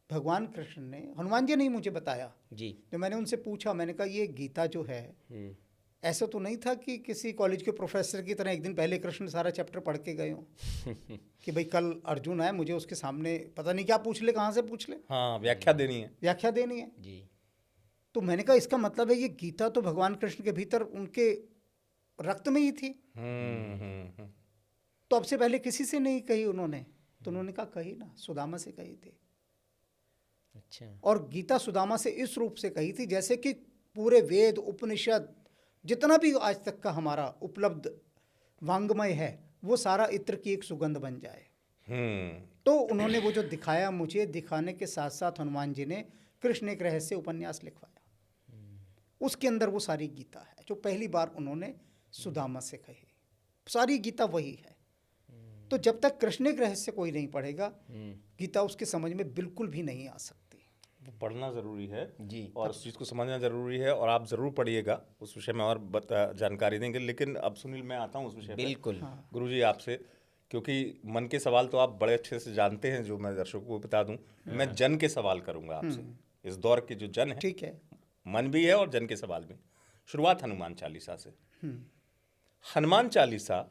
भगवान कृष्ण ने, हनुमान जी ने मुझे बताया जी। तो मैंने उनसे पूछा, मैंने कहा ये गीता जो है ऐसा तो नहीं था कि किसी कॉलेज के प्रोफेसर की तरह एक दिन पहले कृष्ण सारा चैप्टर पढ़ के गए हो कि भाई कल अर्जुन आए, मुझे उसके सामने पता नहीं क्या पूछ ले, कहाँ से पूछ ले, हाँ, व्याख्या देनी है। व्याख्या देनी है जी। तो मैंने कहा इसका मतलब है ये गीता तो भगवान कृष्ण के भीतर उनके रक्त में ही थी, तो अब से पहले किसी से नहीं कही उन्होंने। तो उन्होंने कहा कही ना, सुदामा से कही थी। अच्छा। और गीता सुदामा से इस रूप से कही थी जैसे कि पूरे वेद उपनिषद जितना भी आज तक का हमारा उपलब्ध वांग्मय है वो सारा इत्र की एक सुगंध बन जाए। तो उन्होंने वो जो दिखाया, मुझे दिखाने के साथ साथ हनुमान जी ने कृष्ण एक रहस्य उपन्यास लिखवाया, उसके अंदर वो सारी गीता है जो पहली बार उन्होंने सुदामा से कही। सारी गीता वही है। तो जब तक कृष्ण एक रहस्य कोई नहीं पढ़ेगा, गीता उसके समझ में बिल्कुल भी नहीं आ सकती। वो पढ़ना ज़रूरी है जी। और उस चीज़ को समझना ज़रूरी है, और आप ज़रूर पढ़िएगा, उस विषय में और जानकारी देंगे। लेकिन अब सुनील, मैं आता हूँ उस विषय पे। बिल्कुल। गुरुजी आपसे, क्योंकि मन के सवाल तो आप बड़े अच्छे से जानते हैं, जो मैं दर्शकों को बता दूं, मैं जन के सवाल करूंगा आपसे। इस दौर के जो जन है, ठीक है, मन भी है और जन के सवाल भी। शुरुआत हनुमान चालीसा से। हनुमान चालीसा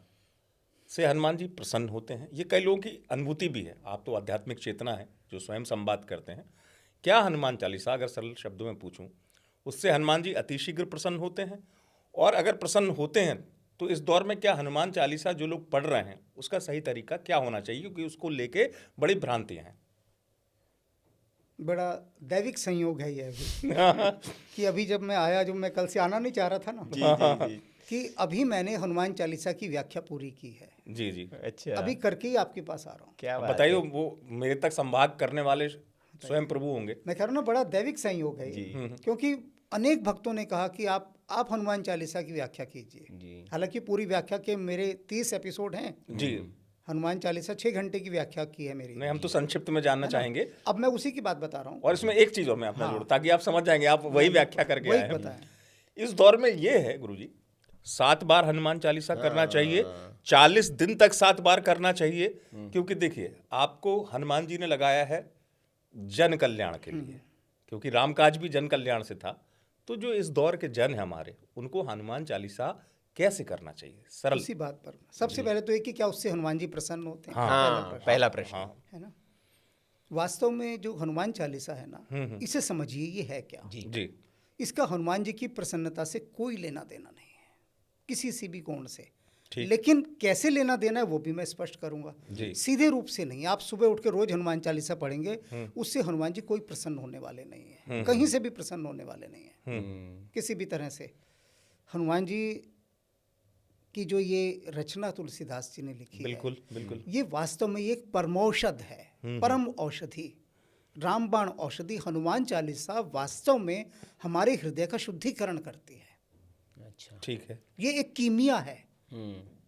से हनुमान जी प्रसन्न होते हैं, ये कई लोगों की अनुभूति भी है। आप तो आध्यात्मिक चेतना है जो स्वयं संवाद करते हैं। क्या हनुमान चालीसा, अगर सरल शब्दों में पूछूं, उससे हनुमान जी अतिशीघ्र प्रसन्न होते हैं? और अगर प्रसन्न होते हैं तो इस दौर में क्या हनुमान चालीसा जो लोग पढ़ रहे हैं उसका सही तरीका क्या होना चाहिए, क्योंकि उसको लेके बड़ी भ्रांतियां हैं। बड़ा दैविक संयोग है ये अभी कि अभी जब मैं आया, जो मैं कल से आना नहीं चाह रहा था ना, जी। कि अभी मैंने हनुमान चालीसा की व्याख्या पूरी की है। जी जी। अच्छा। अभी करके ही आपके पास आ रहा हूँ। क्या बताइए, वो मेरे तक संवाद करने वाले स्वयं प्रभु होंगे। मैं कह रहा हूँ ना, बड़ा दैविक संयोग है ये। क्योंकि अनेक भक्तों ने कहा कि आप हनुमान चालीसा की व्याख्या कीजिए। हालांकि पूरी व्याख्या के मेरे 30 एपिसोड हैं जी। हनुमान चालीसा 6 घंटे की व्याख्या की है मेरी। नहीं, हम तो संक्षिप्त में जानना चाहेंगे। अब मैं उसी की बात बता रहा हूँ। और इसमें एक चीज और मैं अपना जोड़ूं, ताकि आप समझ जाएंगे, आप वही व्याख्या करके वही आए हैं। बताएं। इस दौर में ये है गुरुजी, 7 बार हनुमान चालीसा करना चाहिए, 40 दिन तक 7 बार करना चाहिए। क्योंकि देखिए, आपको हनुमान जी ने लगाया है जन कल्याण के लिए, क्योंकि रामकाज भी जन कल्याण से था। तो जो इस दौर के जन है हमारे, उनको हनुमान चालीसा कैसे करना चाहिए सरल? उसी बात पर सबसे पहले तो एक कि क्या उससे हनुमान जी प्रसन्न होते हैं, हाँ, पहला प्रश्न। हाँ है ना। वास्तव में जो हनुमान चालीसा है ना, इसे समझिए ये है क्या। जी इसका हनुमान जी की प्रसन्नता से कोई लेना देना नहीं है, किसी से भी कोण से। ठीक। लेकिन कैसे लेना देना है वो भी मैं स्पष्ट करूंगा। जी। सीधे रूप से नहीं। आप सुबह उठ के रोज हनुमान चालीसा पढ़ेंगे, उससे हनुमान जी कोई प्रसन्न होने वाले नहीं है, कहीं से भी प्रसन्न होने वाले नहीं है, किसी भी तरह से। हनुमान जी की जो ये रचना तुलसीदास जी ने लिखी बिल्कुल बिल्कुल। ये वास्तव में एक परमौषध है, परम औषधि, रामबाण औषधि। हनुमान चालीसा वास्तव में हमारे हृदय का शुद्धिकरण करती है। अच्छा, ठीक है। ये एक कीमिया है,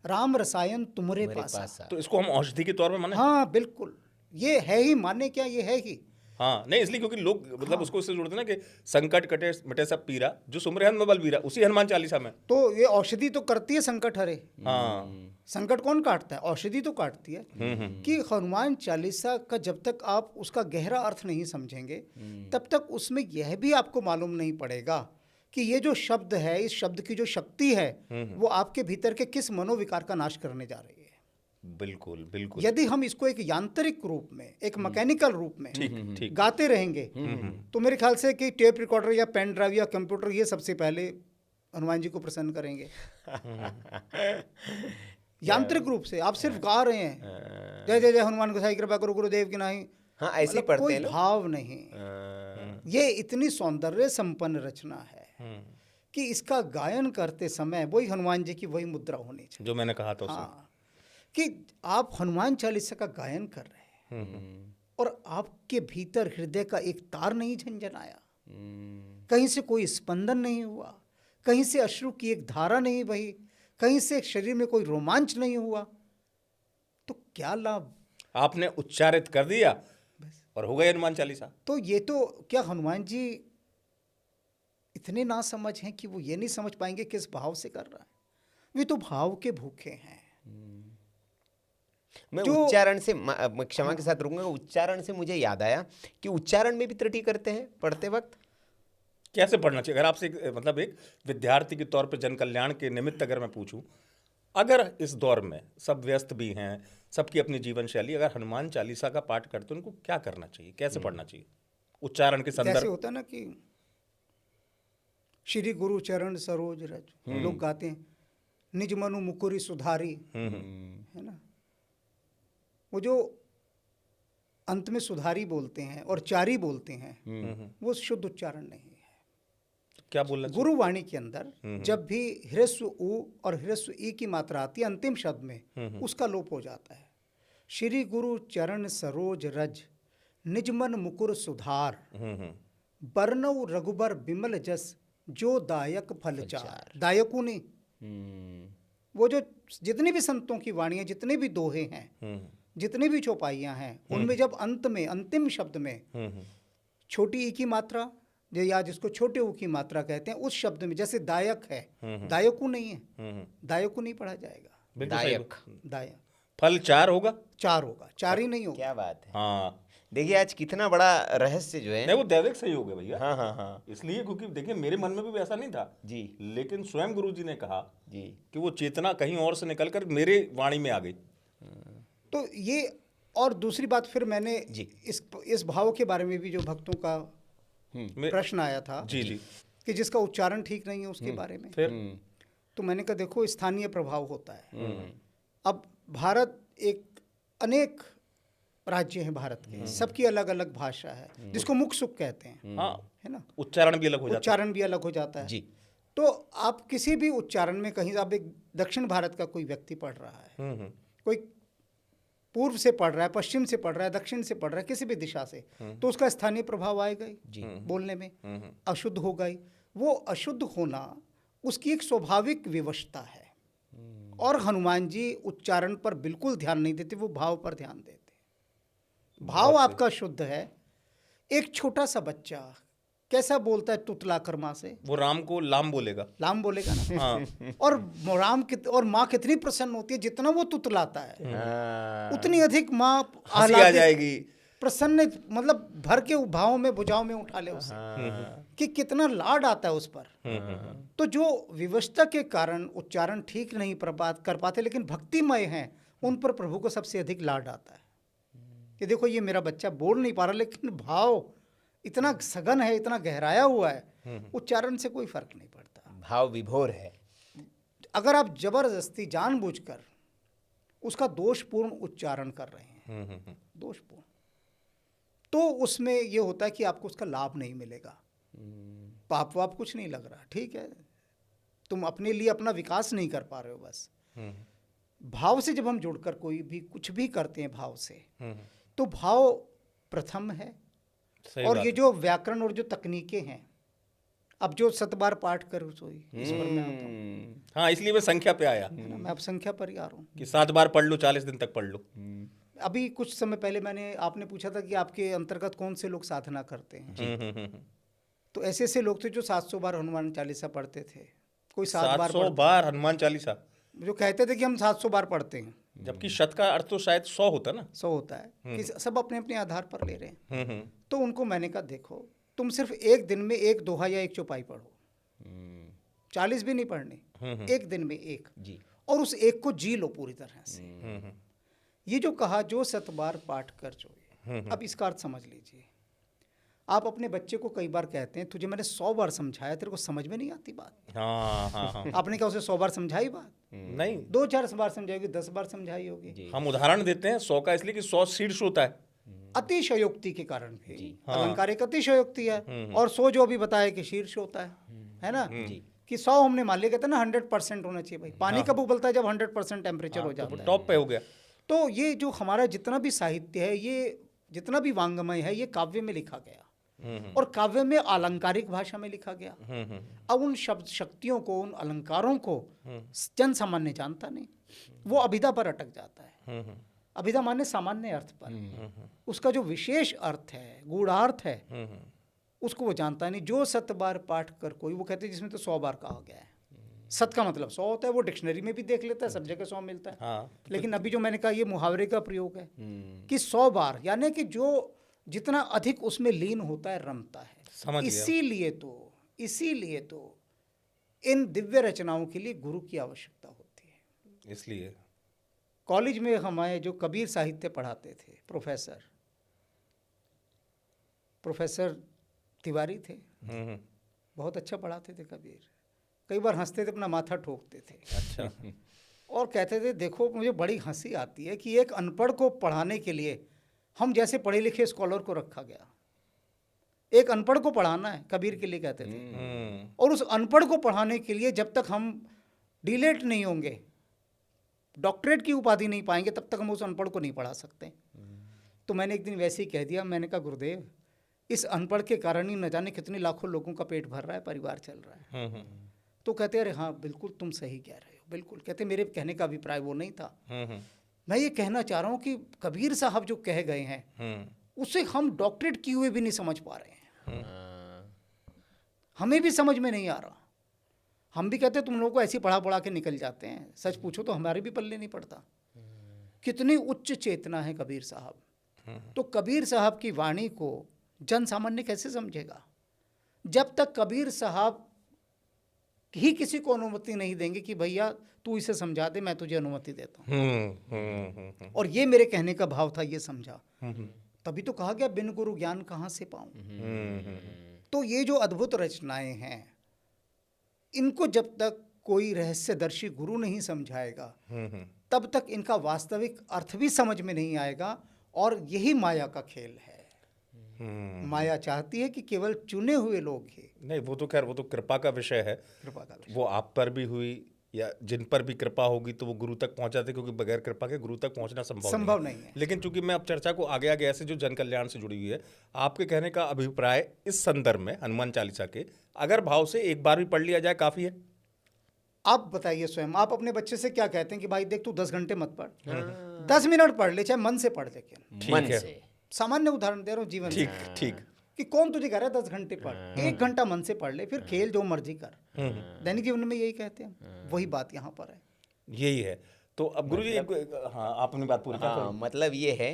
राम रसायन तुम्हारे पास। तो इसको हम औषधि के तौर पे माने? हाँ बिल्कुल, ये है ही, माने क्या, ये है ही। हाँ नहीं, इसलिए क्योंकि लोग मतलब उसको इससे जोड़ते हैं ना कि संकट कटे मिटे सब पीरा, जो सुमरे हनुमान बलबीरा, उसी हनुमान चालीसा में। तो ये औषधि तो करती है संकट हरे। हाँ संकट कौन काटता है? औषधि तो काटती है। कि हनुमान चालीसा का जब तक आप उसका गहरा अर्थ नहीं समझेंगे तब तक उसमें यह भी आपको मालूम नहीं पड़ेगा कि ये जो शब्द है, इस शब्द की जो शक्ति है वो आपके भीतर के किस मनोविकार का नाश करने जा रही है। बिल्कुल बिल्कुल। यदि हम इसको एक यांत्रिक रूप में, एक मैकेनिकल रूप में ठीक। गाते रहेंगे तो मेरे ख्याल से कि टेप रिकॉर्डर या पेन ड्राइव या कंप्यूटर ये सबसे पहले हनुमान जी को प्रसन्न करेंगे। यांत्रिक रूप से आप सिर्फ गा रहे हैं, जय जय जय हनुमान गोसाई कृपा करो गुरुदेव की नाही। हाँ, ऐसे ही मतलब पढ़ते कोई हैं लोग। भाव नहीं। ये इतनी सौंदर्य संपन्न रचना है कि इसका गायन करते समय वही हनुमान जी की वही मुद्रा होनी चाहिए जो मैंने कहा था उसमें। हाँ, कि आप हनुमान चालीसा का गायन कर रहे हैं और आपके भीतर हृदय का एक तार नहीं झंझनाया, कहीं से कोई स्पंदन नहीं हुआ, कहीं से अश्रु की एक धारा नहीं बही, कहीं से शरीर में कोई रोमांच नहीं हुआ, तो क्या लाभ? आपने उच्चारित कर दिया और हो गए हनुमान चालीसा। तो ये तो क्या हनुमान जी इतने ना समझ हैं कि वो ये नहीं समझ पाएंगे किस भाव से कर रहा है? वे तो भाव के भूखे हैं। मैं उच्चारण से मैं क्षमा के साथ रुकूंगा, उच्चारण से मुझे याद आया कि उच्चारण में भी त्रुटि करते हैं पढ़ते वक्त। कैसे पढ़ना चाहिए? अगर आपसे मतलब एक विद्यार्थी के तौर पे जन कल्याण के निमित्त अगर मैं पूछूं, अगर इस दौर में सब व्यस्त भी हैं, सबकी अपनी जीवन शैली, अगर हनुमान चालीसा का पाठ करते हैं उनको क्या करना चाहिए, कैसे पढ़ना चाहिए उच्चारण के जैसे संदर्भ? होता है ना कि श्री गुरु चरण सरोज रज, लोग गाते हैं निज मनु मुकुरी सुधारी, है ना। वो जो अंत में सुधारी बोलते हैं और चारी बोलते हैं वो शुद्ध उच्चारण नहीं है। क्या बोलना चाहिए? गुरुवाणी के अंदर जब भी ह्रस्व उ और ह्रस्व ई की मात्रा आती है अंतिम शब्द में, उसका लोप हो जाता है। श्री गुरु चरण सरोज रज निज मन मुकुर सुधार, बरनऊ रघुबर बिमल जस जो दायक फलचार। दायकु नहीं, वो जो जितनी भी संतों की वाणियां, जितने भी दोहे हैं, जितनी भी चौपाइयां हैं, उनमें जब अंत में अंतिम शब्द में छोटी ई की मात्रा या जिसको छोटे ऊ की मात्रा कहते हैं, उस शब्द में जैसे दायक है, दायकु नहीं है, दायकु नहीं पढ़ा जाएगा, बिल्कुल सही। दायक। दायक फल चार होगा, चार होगा, चार ही नहीं होगा। क्या बात है। हाँ देखिए आज कितना बड़ा रहस्य जो है। नहीं, वो दैविक सही हो गया भैया। हाँ हाँ हाँ इसलिए क्योंकि देखिए मेरे मन में भी ऐसा नहीं था जी लेकिन स्वयं गुरु जी ने कहा जी। कि वो चेतना कहीं और से निकलकर मेरे वाणी में आ गई। तो ये, और दूसरी बात फिर मैंने जी। इस भाव के बारे में भी जो भक्तों का प्रश्न आया था जी जी। कि जिसका उच्चारण ठीक नहीं है उसके बारे में, फिर तो मैंने कहा देखो स्थानीय प्रभाव होता है। अब भारत एक अनेक राज्य हैं भारत के, सबकी अलग अलग भाषा है जिसको मुख सुख कहते हैं, हाँ, है ना। उच्चारण भी अलग हो जाता उच्चारण भी अलग हो जाता है जी। तो आप किसी भी उच्चारण में कहीं, आप एक दक्षिण भारत का कोई व्यक्ति पढ़ रहा है, कोई पूर्व से पढ़ रहा है, पश्चिम से पढ़ रहा है, दक्षिण से पढ़ रहा है, किसी भी दिशा से, तो उसका स्थानीय प्रभाव आएगा ही बोलने में, अशुद्ध होगा ही। वो अशुद्ध होना उसकी एक स्वाभाविक विवशता है। और हनुमान जी उच्चारण पर बिल्कुल ध्यान नहीं देते, वो भाव पर ध्यान देते। भाव आपका शुद्ध है। एक छोटा सा बच्चा कैसा बोलता है तुतला कर माँ से, वो राम को लाम बोलेगा, लाम बोलेगा ना। हाँ। और और माँ कितनी प्रसन्न होती है, जितना वो तुतलाता है उतनी अधिक माँ हंसी आ जाएगी, प्रसन्न, मतलब भर के भावों में भुजाओं में उठा ले उसे, कि कितना लाड आता है उस पर। तो जो विवशता के कारण उच्चारण ठीक नहीं कर पाते लेकिन भक्तिमय हैं, उन पर प्रभु को सबसे अधिक लाड आता है कि देखो ये मेरा बच्चा बोल नहीं पा रहा लेकिन भाव इतना सघन है, इतना गहराया हुआ है, उच्चारण से कोई फर्क नहीं पड़ता। भाव विभोर है। अगर आप जबरदस्ती जानबूझकर उसका दोषपूर्ण उच्चारण कर रहे हैं, दोषपूर्ण, तो उसमें यह होता है कि आपको उसका लाभ नहीं मिलेगा। पाप वाप कुछ नहीं लग रहा, ठीक है, तुम अपने लिए अपना विकास नहीं कर पा रहे हो बस। भाव से जब हम जुड़कर कोई भी कुछ भी करते हैं भाव से, तो भाव प्रथम है। और ये जो व्याकरण और जो तकनीकें हैं, अब जो 7 बार पाठ करो सोई, इस पर मैं आता हूँ। हाँ, इसलिए मैं संख्या पे आया मैं अब संख्या पर ही आ रहा हूँ कि 7 बार पढ़ लो, 40 दिन तक पढ़ लो। अभी कुछ समय पहले आपने पूछा था कि आपके अंतर्गत कौन से लोग साधना करते हैं। तो ऐसे ऐसे लोग थे जो 700 बार हनुमान चालीसा पढ़ते थे, कोई 7 बार 700 बार हनुमान चालीसा, जो कहते थे कि हम 700 बार पढ़ते हैं, जबकि शत का अर्थ तो शायद 100 होता ना। 100 होता है, कि सब अपने अपने आधार पर ले रहे हैं। तो उनको मैंने कहा देखो, तुम सिर्फ एक दिन में एक दोहा या एक चौपाई पढ़ो, 40 भी नहीं पढ़ने, एक दिन में एक जी, और उस एक को जी लो पूरी तरह से। ये जो कहा जो 7 बार पाठ कर जो, अब इसका अर्थ समझ लीजिए। आप अपने बच्चे को कई बार कहते हैं तुझे मैंने 100 बार समझाया, तेरे को समझ में नहीं आती बात। हाँ। आपने क्या उसे 100 बार समझाई बात? नहीं, 2-4 बार समझाई होगी, 10 बार समझाई होगी। हम उदाहरण देते हैं 100 का इसलिए कि 100 शीर्ष होता है। अतिशयोक्ति के कारण भी अलंकार एक अतिशयोक्ति है, और 100 जो अभी बताया कि शीर्ष होता है ना, कि 100 हमने मान लिया, कहते हैं ना 100% होना चाहिए भाई। पानी कब उबलता है? जब 100% टेम्परेचर हो जाता है, टॉप पे हो गया। तो ये जो हमारा जितना भी साहित्य है, ये जितना भी वांग्मय है, ये काव्य में लिखा गया, और काव्य में अलंकारिक भाषा में लिखा गया। अब उन शब्द शक्तियों को, उन अलंकारों को जन सामान्य जानता नहीं, वो अभिधा पर अटक जाता है। अभिधा माने सामान्य अर्थ पर, उसका जो विशेष अर्थ है, गूढ़ार्थ है, उसको वो जानता नहीं। जो 7 बार पाठ कर कोई, वो कहते हैं जिसमें तो 100 बार कहा गया है। 7 का मतलब 100 होता है, वो डिक्शनरी में भी देख लेता है, सब जगह 100 मिलता है। हाँ, लेकिन अभी जो मैंने कहा ये मुहावरे का प्रयोग है कि 100 बार, यानी कि जो जितना अधिक उसमें लीन होता है, रमता है। समझ गया। इसीलिए तो इन दिव्य रचनाओं के लिए गुरु की आवश्यकता होती है। इसलिए कॉलेज में हमारे जो कबीर साहित्य पढ़ाते थे प्रोफेसर तिवारी थे, बहुत अच्छा पढ़ाते थे कबीर। कई बार हंसते थे, अपना माथा ठोकते थे। अच्छा। और कहते थे देखो मुझे बड़ी हंसी आती है कि एक अनपढ़ को पढ़ाने के लिए हम जैसे पढ़े लिखे स्कॉलर को रखा गया। एक अनपढ़ को पढ़ाना है, कबीर के लिए कहते थे, और उस अनपढ़ को पढ़ाने के लिए जब तक हम डीलेट नहीं होंगे, डॉक्टरेट की उपाधि नहीं पाएंगे, तब तक हम उस अनपढ़ को नहीं पढ़ा सकते। तो मैंने एक दिन वैसे ही कह दिया, मैंने कहा गुरुदेव, इस अनपढ़ के कारण ही न जाने कितने लाखों लोगों का पेट भर रहा है, परिवार चल रहा है। तो कहते अरे हाँ बिल्कुल तुम सही कह रहे हो, बिल्कुल। कहते मेरे कहने का अभिप्राय वो नहीं था, मैं ये कहना चाह रहा हूँ कि कबीर साहब जो कह गए हैं उसे हम डॉक्टरेट किए हुए भी नहीं समझ पा रहे हैं। हमें भी समझ में नहीं आ रहा। हम भी कहते तुम लोगों को ऐसी पढ़ा के निकल जाते हैं, सच पूछो तो हमारे भी पल्ले नहीं पड़ता। कितनी उच्च चेतना है कबीर साहब। तो कबीर साहब की वाणी को जन सामान्य कैसे समझेगा? जब तक कबीर साहब ही किसी को अनुमति नहीं देंगे कि भैया तू इसे समझा दे, मैं तुझे अनुमति देता हूँ। और ये मेरे कहने का भाव था, ये समझा। तभी तो कहा गया बिन गुरु ज्ञान कहाँ से पाऊं। तो ये जो अद्भुत रचनाएं हैं, इनको जब तक कोई रहस्यदर्शी गुरु नहीं समझाएगा, तब तक इनका वास्तविक अर्थ भी समझ में नहीं आएगा। और यही माया का खेल है। माया चाहती है कि केवल चुने हुए लोग ही। नहीं, वो तो खैर, वो तो कृपा का विषय है। कृपा का विषय, वो आप पर भी हुई या जिन पर भी कृपा होगी तो वो गुरु तक पहुंचाते, क्योंकि बगैर कृपा के गुरु तक पहुंचना संभव नहीं है। लेकिन चूंकि मैं अब चर्चा को आगे आगे ऐसे जो जन कल्याण से जुड़ी हुई है, आपके कहने का अभिप्राय इस संदर्भ में हनुमान चालीसा के अगर भाव से एक बार भी पढ़ लिया जाए काफी है। आप बताइए स्वयं, आप अपने बच्चे से क्या कहते हैं कि भाई देख तू 10 घंटे मत पढ़, 10 मिनट पढ़ ले, चाहे मन से पढ़, लेकिन मन से। सामान्य उदाहरण दे रहा हूँ जीवन ठीक से। ठीक। कि कौन तुझे कह रहा है 10 घंटे पढ़, 1 घंटा मन से पढ़ ले, फिर खेल जो मर्जी कर। दैनिक जीवन में यही कहते हैं, वही बात यहाँ पर है। यही है। तो अब गुरुजी हाँ, आप अपनी बात पूरी हाँ, मतलब ये है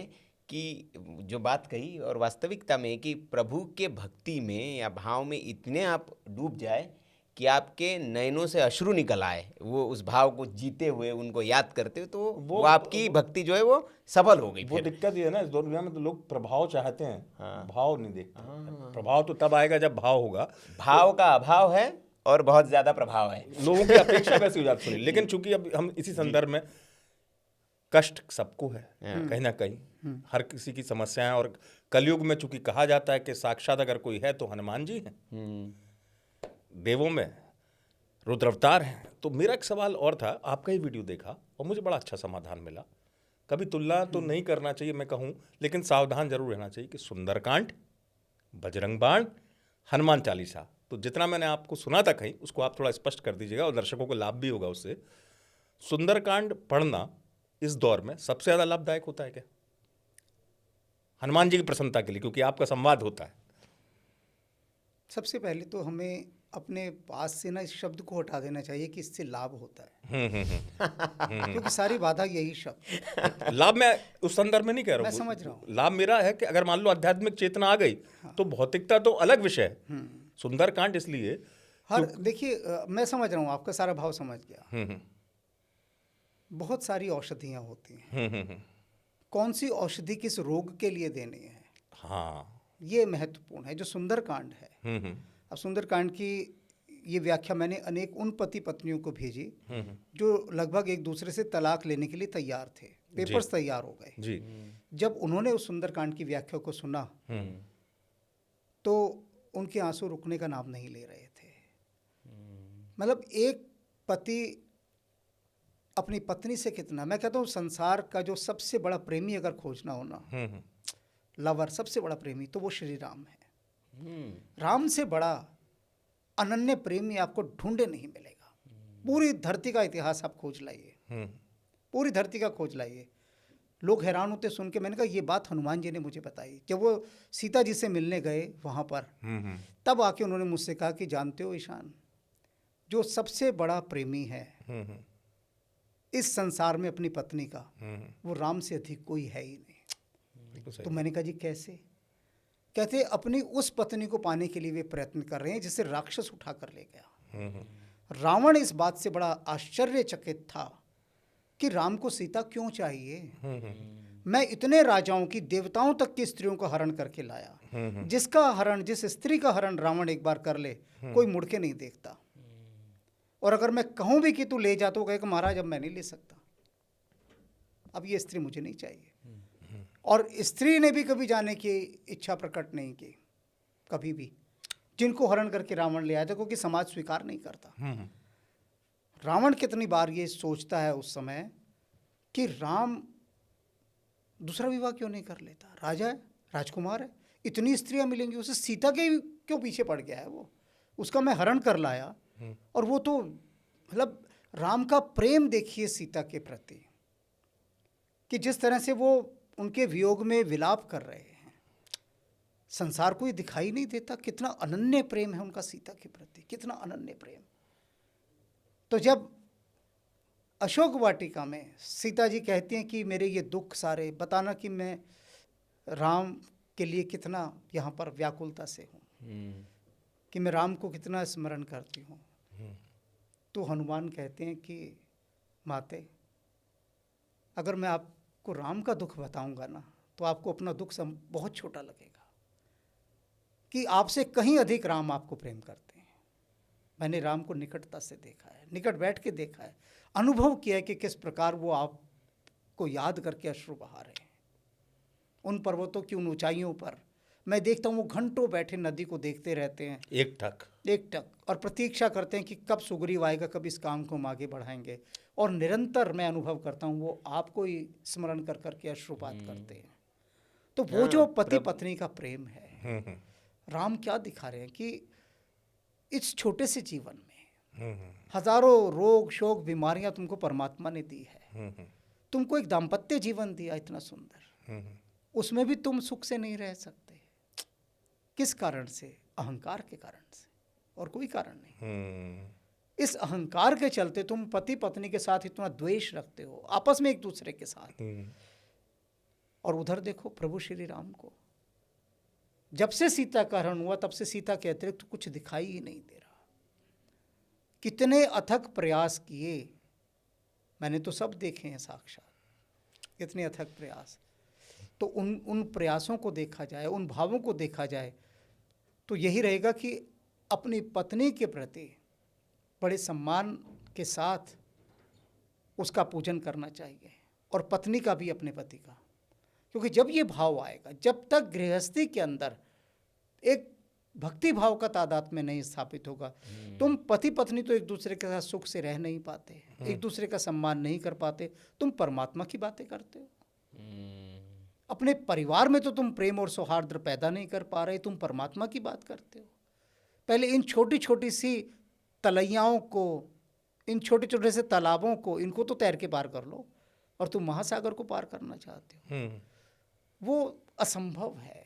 कि जो बात कही और वास्तविकता में कि प्रभु के भक्ति में या भाव में इतने आप डूब जाए कि आपके नयनों से अश्रु निकल आए, वो उस भाव को जीते हुए उनको याद करते हुए, तो वो आपकी भक्ति जो है वो सफल हो गई। वो दिक्कत ये है ना, इस दुनिया में तो लोग प्रभाव चाहते हैं, भाव नहीं देखते। प्रभाव तो तब आएगा जब भाव होगा। भाव का अभाव है और बहुत ज्यादा प्रभाव है, लोगों की अपेक्षा वैसी हो जाती है। लेकिन चूंकि अब हम इसी संदर्भ में, कष्ट सबको है कहीं ना कहीं, हर किसी की समस्याएं, और कलयुग में चूंकि कहा जाता है कि साक्षात अगर कोई है तो हनुमान जी हैं, देवों में रुद्र अवतार हैं। तो मेरा एक सवाल और था, आपका ही वीडियो देखा और मुझे बड़ा अच्छा समाधान मिला। कभी तुलना तो नहीं करना चाहिए मैं कहूँ, लेकिन सावधान जरूर रहना चाहिए कि सुंदरकांड, बजरंग बाण, हनुमान चालीसा, तो जितना मैंने आपको सुना था कहीं, उसको आप थोड़ा स्पष्ट कर दीजिएगा और दर्शकों को लाभ भी होगा उससे। सुंदरकांड पढ़ना इस दौर में सबसे ज़्यादा लाभदायक होता है क्या हनुमान जी की प्रसन्नता के लिए, क्योंकि आपका संवाद होता है? सबसे पहले तो हमें अपने पास से ना इस शब्द को हटा देना चाहिए कि इससे लाभ होता है, क्योंकि सारी बाधा यही शब्द। लाभ मैं उस संदर्भ में नहीं कह रहा हूँ, मैं समझ रहा हूँ। लाभ मेरा है कि अगर मान लो आध्यात्मिक चेतना आ गई तो भौतिकता तो अलग विषय है। सुंदरकांड इसलिए देखिए, मैं समझ रहा हूँ, आपका सारा भाव समझ गया। बहुत सारी औषधियाँ होती हैं, कौन सी औषधि किस रोग के लिए देनी है, हाँ, ये महत्वपूर्ण है। जो सुंदरकांड है, अब सुंदरकांड की ये व्याख्या मैंने अनेक उन पति पत्नियों को भेजी जो लगभग एक दूसरे से तलाक लेने के लिए तैयार थे, पेपर्स तैयार हो गए जी। जब उन्होंने उस सुंदरकांड की व्याख्या को सुना तो उनके आंसू रुकने का नाम नहीं ले रहे थे। मतलब एक पति अपनी पत्नी से कितना, मैं कहता हूँ संसार का जो सबसे बड़ा प्रेमी अगर खोजना हो ना, लवर, सबसे बड़ा प्रेमी, तो वो श्री राम है। राम से बड़ा अनन्य प्रेमी आपको ढूंढे नहीं मिलेगा। पूरी धरती का इतिहास आप खोज लाइए, पूरी धरती का खोज लाइए। लोग हैरान होते सुन के। मैंने कहा ये बात हनुमान जी ने मुझे बताई जब वो सीता जी से मिलने गए वहाँ पर। तब आके उन्होंने मुझसे कहा कि जानते हो ईशान, जो सबसे बड़ा प्रेमी है इस संसार में अपनी पत्नी का, वो राम से अधिक कोई है ही नहीं। तो मैंने कहा जी कैसे? कहते अपनी उस पत्नी को पाने के लिए वे प्रयत्न कर रहे हैं जिसे राक्षस उठा कर ले गया। रावण इस बात से बड़ा आश्चर्यचकित था कि राम को सीता क्यों चाहिए। मैं इतने राजाओं की, देवताओं तक की स्त्रियों को हरण करके लाया, जिसका हरण, जिस स्त्री का हरण रावण एक बार कर ले कोई मुड़ के नहीं देखता। और अगर मैं कहूं भी कि तू ले जा तो कहे कि महाराज अब मैं नहीं ले सकता, अब ये स्त्री मुझे नहीं चाहिए। और स्त्री ने भी कभी जाने की इच्छा प्रकट नहीं की, कभी भी, जिनको हरण करके रावण ले आया था, क्योंकि समाज स्वीकार नहीं करता। रावण कितनी बार ये सोचता है उस समय कि राम दूसरा विवाह क्यों नहीं कर लेता, राजा है, राजकुमार है, इतनी स्त्रियां मिलेंगी उसे, सीता के क्यों पीछे पड़ गया है वो, उसका मैं हरण कर लाया। और वो तो मतलब राम का प्रेम देखिए सीता के प्रति, कि जिस तरह से वो उनके वियोग में विलाप कर रहे हैं, संसार को ये दिखाई नहीं देता कितना अनन्य प्रेम है उनका सीता के प्रति, कितना अनन्य प्रेम। तो जब अशोक वाटिका में सीता जी कहती हैं कि मेरे ये दुख सारे बताना कि मैं राम के लिए कितना यहाँ पर व्याकुलता से हूँ, कि मैं राम को कितना स्मरण करती हूँ, तो हनुमान कहते हैं कि माते, अगर मैं आपको राम का दुख बताऊंगा ना तो आपको अपना दुख बहुत छोटा लगेगा, कि आपसे कहीं अधिक राम आपको प्रेम करते हैं। मैंने राम को निकटता से देखा है, निकट बैठ के देखा है, अनुभव किया है कि किस प्रकार वो आपको याद करके अश्रु बहा रहे हैं। उन पर्वतों की उन ऊंचाइयों पर मैं देखता हूँ वो घंटों बैठे नदी को देखते रहते हैं, एक टक, और प्रतीक्षा करते हैं कि कब सुग्रीव आएगा, कब इस काम को हम आगे बढ़ाएंगे। और निरंतर मैं अनुभव करता हूँ वो आपको ही स्मरण कर करके अश्रुपात करते हैं। तो वो जो पति पत्नी का प्रेम है, राम क्या दिखा रहे हैं कि इस छोटे से जीवन में हजारों रोग शोक बीमारियां तुमको परमात्मा ने दी है, तुमको एक दाम्पत्य जीवन दिया इतना सुंदर, उसमें भी तुम सुख से नहीं रह सकते। किस कारण से? अहंकार के कारण से, और कोई कारण नहीं। इस अहंकार के चलते तुम पति पत्नी के साथ इतना द्वेष रखते हो, आपस में एक दूसरे के साथ। और उधर देखो प्रभु श्री राम को, जब से सीता का हरण हुआ तब से सीता के अतिरिक्त कुछ दिखाई ही नहीं दे रहा। कितने अथक प्रयास किए, मैंने तो सब देखे हैं साक्षात, कितने अथक प्रयास। तो उन प्रयासों को देखा जाए, उन भावों को देखा जाए, तो यही रहेगा कि अपनी पत्नी के प्रति बड़े सम्मान के साथ उसका पूजन करना चाहिए, और पत्नी का भी अपने पति का। क्योंकि जब ये भाव आएगा, जब तक गृहस्थी के अंदर एक भक्ति भाव का तादात्म्य नहीं स्थापित होगा, तुम पति पत्नी तो एक दूसरे के साथ सुख से रह नहीं पाते, एक दूसरे का सम्मान नहीं कर पाते, तुम परमात्मा की बातें करते हो। अपने परिवार में तो तुम प्रेम और सौहार्द पैदा नहीं कर पा रहे, तुम परमात्मा की बात करते हो। पहले इन छोटी छोटी सी तलैयाओं को, इन छोटे छोटे से तालाबों को, इनको तो तैर के पार कर लो, और तुम महासागर को पार करना चाहते हो। वो असंभव है,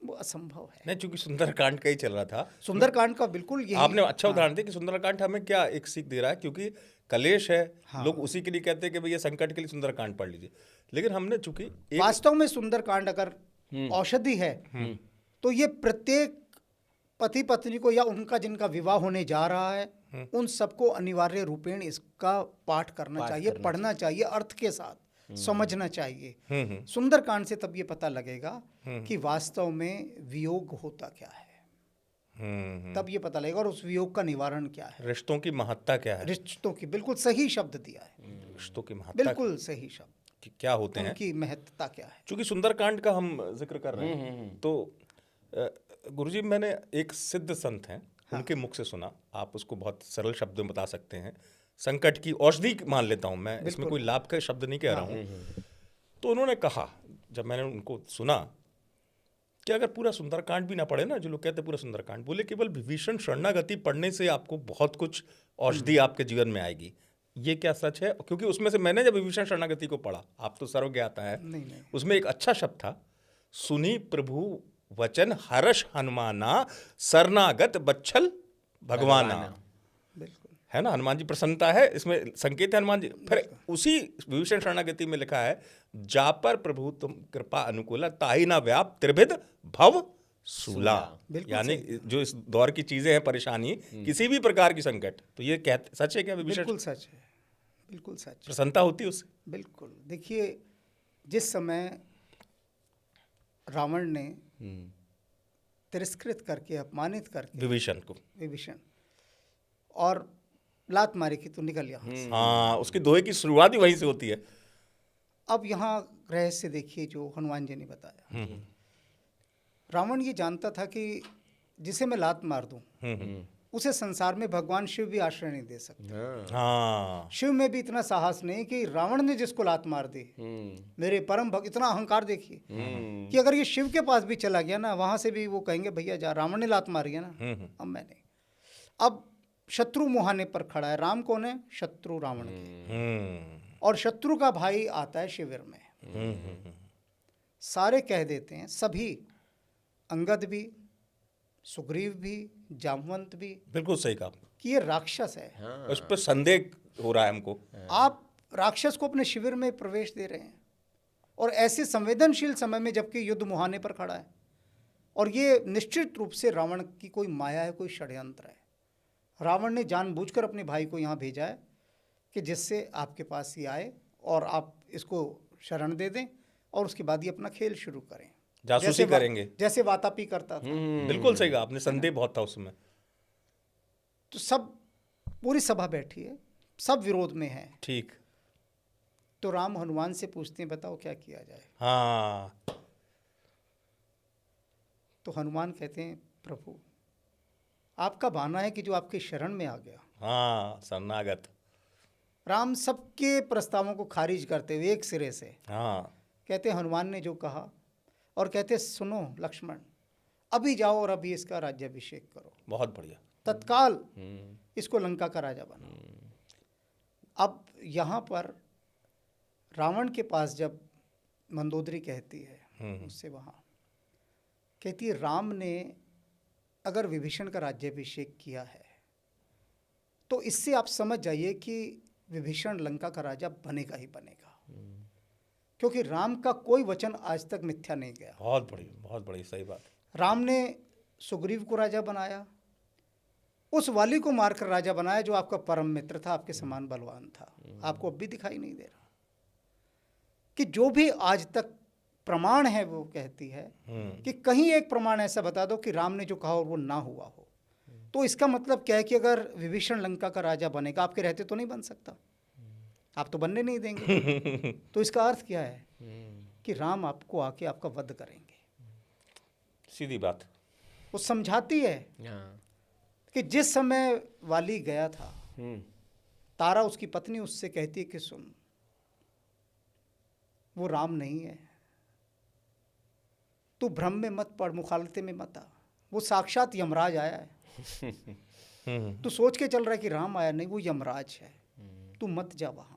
वो असंभव है। नहीं, चूंकि सुंदरकांड का ही चल रहा था, सुंदरकांड का बिल्कुल यही आपने अच्छा उदाहरण दिया कि सुंदरकांड हमें क्या एक सीख दे रहा है, क्योंकि कलेश है, हाँ। लोग उसी के लिए कहते हैं कि भैया संकट के लिए सुंदरकांड पढ़ लीजिए, लेकिन हमने चूंकि एक वास्तव में सुंदरकांड अगर औषधि है तो ये प्रत्येक पति पत्नी को, या उनका जिनका विवाह होने जा रहा है, उन सबको अनिवार्य रूपेण इसका पाठ करना चाहिए, पढ़ना चाहिए, अर्थ के साथ समझना चाहिए। सुंदरकांड से तब ये पता लगेगा कि वास्तव में वियोग होता क्या है, तब ये पता लगेगा, और उस वियोग का निवारण क्या है, रिश्तों की महत्ता क्या है। रिश्तों की, बिल्कुल सही शब्द दिया है, रिश्तों की महत्ता बिल्कुल सही शब्द, कि क्या होते हैं, उनकी महत्ता क्या है। चूंकि सुंदरकांड का हम जिक्र कर रहे हैं, तो गुरुजी, मैंने एक सिद्ध संत हैं, उनके मुख से सुना, आप उसको बहुत सरल शब्दों में बता सकते हैं। संकट की औषधि मान लेता हूं मैं, इसमें कोई लाभ का शब्द नहीं कह रहा हूं। तो उन्होंने कहा, जब मैंने उनको सुना, कि अगर पूरा सुंदरकांड भी ना पढ़े ना, जो लोग कहते हैं पूरा सुंदरकांड, बोले केवल विभीषण शरणागति पढ़ने से आपको बहुत कुछ औषधि आपके जीवन में आएगी। ये क्या सच है? क्योंकि उसमें से मैंने जब विभीषण शरणागति को पढ़ा, आप तो सर्वज्ञाता है, नहीं। उसमें एक अच्छा शब्द था, सुनी प्रभु वचन हर्ष हनुमाना, शरणागत बच्छल भगवाना। बिल्कुल है ना, हनुमान जी प्रसन्नता है इसमें, संकेत है हनुमान जी। फिर उसी विभीषण शरणागति में लिखा है, जा पर प्रभु तुम कृपा अनुकूला, ताहि ना व्याप त्रिभिद भव सूला। यानी जो इस दौर की चीजें हैं, परेशानी, किसी भी प्रकार की संकट, तो ये कहते सच है क्या विभीषण? बिल्कुल सच है, बिल्कुल सच, प्रसन्नता होती है उससे। बिल्कुल। देखिए, जिस समय रावण ने तिरस्कृत करके, अपमानित करके विभीषण और लात मारी की, तो निकल यहाँ से। हाँ, उसकी दोहे की शुरुआत ही वहीं से होती है। अब यहाँ रहस्य देखिए जो हनुमान जी ने बताया। रावण ये जानता था कि जिसे मैं लात मार दूं, उसे संसार में भगवान शिव भी आश्रय नहीं दे सकते। हाँ, शिव में भी इतना साहस नहीं कि रावण ने जिसको लात मार दी, मेरे परम भक्त, इतना अहंकार देखिए कि अगर ये शिव के पास भी चला गया ना, वहां से भी वो कहेंगे भैया जा, रावण ने लात मारी है ना, अब मैंने। अब शत्रु मुहाने पर खड़ा है, राम कौन है? शत्रु रावण के, और शत्रु का भाई आता है शिविर में। सारे कह देते हैं, सभी, अंगद भी, सुग्रीव भी, जामवंत भी, बिल्कुल सही कहा कि ये राक्षस है। उस पर संदेह हो रहा है हमको। आप राक्षस को अपने शिविर में प्रवेश दे रहे हैं, और ऐसे संवेदनशील समय में, जबकि युद्ध मुहाने पर खड़ा है। और ये निश्चित रूप से रावण की कोई माया है, कोई षड्यंत्र है। रावण ने जानबूझकर अपने भाई को यहाँ भेजा है कि जिससे आपके पास ही आए और आप इसको शरण दे दें, और उसके बाद ही अपना खेल शुरू करें, जासूसी करेंगे, जैसे वातापी करता था। बिल्कुल सही कहा आपने, संदेह बहुत था उसमें। तो सब, पूरी सभा बैठी है, सब विरोध में है। ठीक। तो राम हनुमान से पूछते हैं, बताओ क्या किया जाए। हाँ, तो हनुमान कहते हैं, प्रभु आपका बहाना है कि जो आपके शरण में आ गया। हाँ, शरणागत। राम सबके प्रस्तावों को खारिज करते हुए एक सिरे से कहते हैं, हनुमान ने जो कहा, और कहते सुनो लक्ष्मण, अभी जाओ और अभी इसका राज्याभिषेक करो, बहुत बढ़िया, तत्काल इसको लंका का राजा बनाओ। अब यहाँ पर रावण के पास जब मंदोदरी कहती है उससे, वहाँ कहती है, राम ने अगर विभीषण का राज्याभिषेक किया है तो इससे आप समझ जाइए कि विभीषण लंका का राजा बनेगा ही बनेगा, क्योंकि राम का कोई वचन आज तक मिथ्या नहीं गया। बहुत बड़ी सही बात। राम ने सुग्रीव को राजा बनाया, उस वाली को मारकर राजा बनाया जो आपका परम मित्र था, आपके समान बलवान था। आपको अब भी दिखाई नहीं दे रहा कि जो भी आज तक प्रमाण है वो कहती है कि कहीं एक प्रमाण ऐसा बता दो कि राम ने जो कहा और वो ना हुआ हो। तो इसका मतलब क्या है कि अगर विभीषण लंका का राजा बनेगा, आपके रहते तो नहीं बन सकता, आप तो बनने नहीं देंगे। तो इसका अर्थ क्या है कि राम आपको आके आपका वध करेंगे। सीधी बात। वो समझाती है कि जिस समय वाली गया था, तारा उसकी पत्नी उससे कहती है कि सुन, वो राम नहीं है, तू भ्रम में मत पड़, मुखालते में मत आ, वो साक्षात यमराज आया है। तू सोच के चल रहा है कि राम आया, नहीं, वो यमराज है, तू मत जा वहां,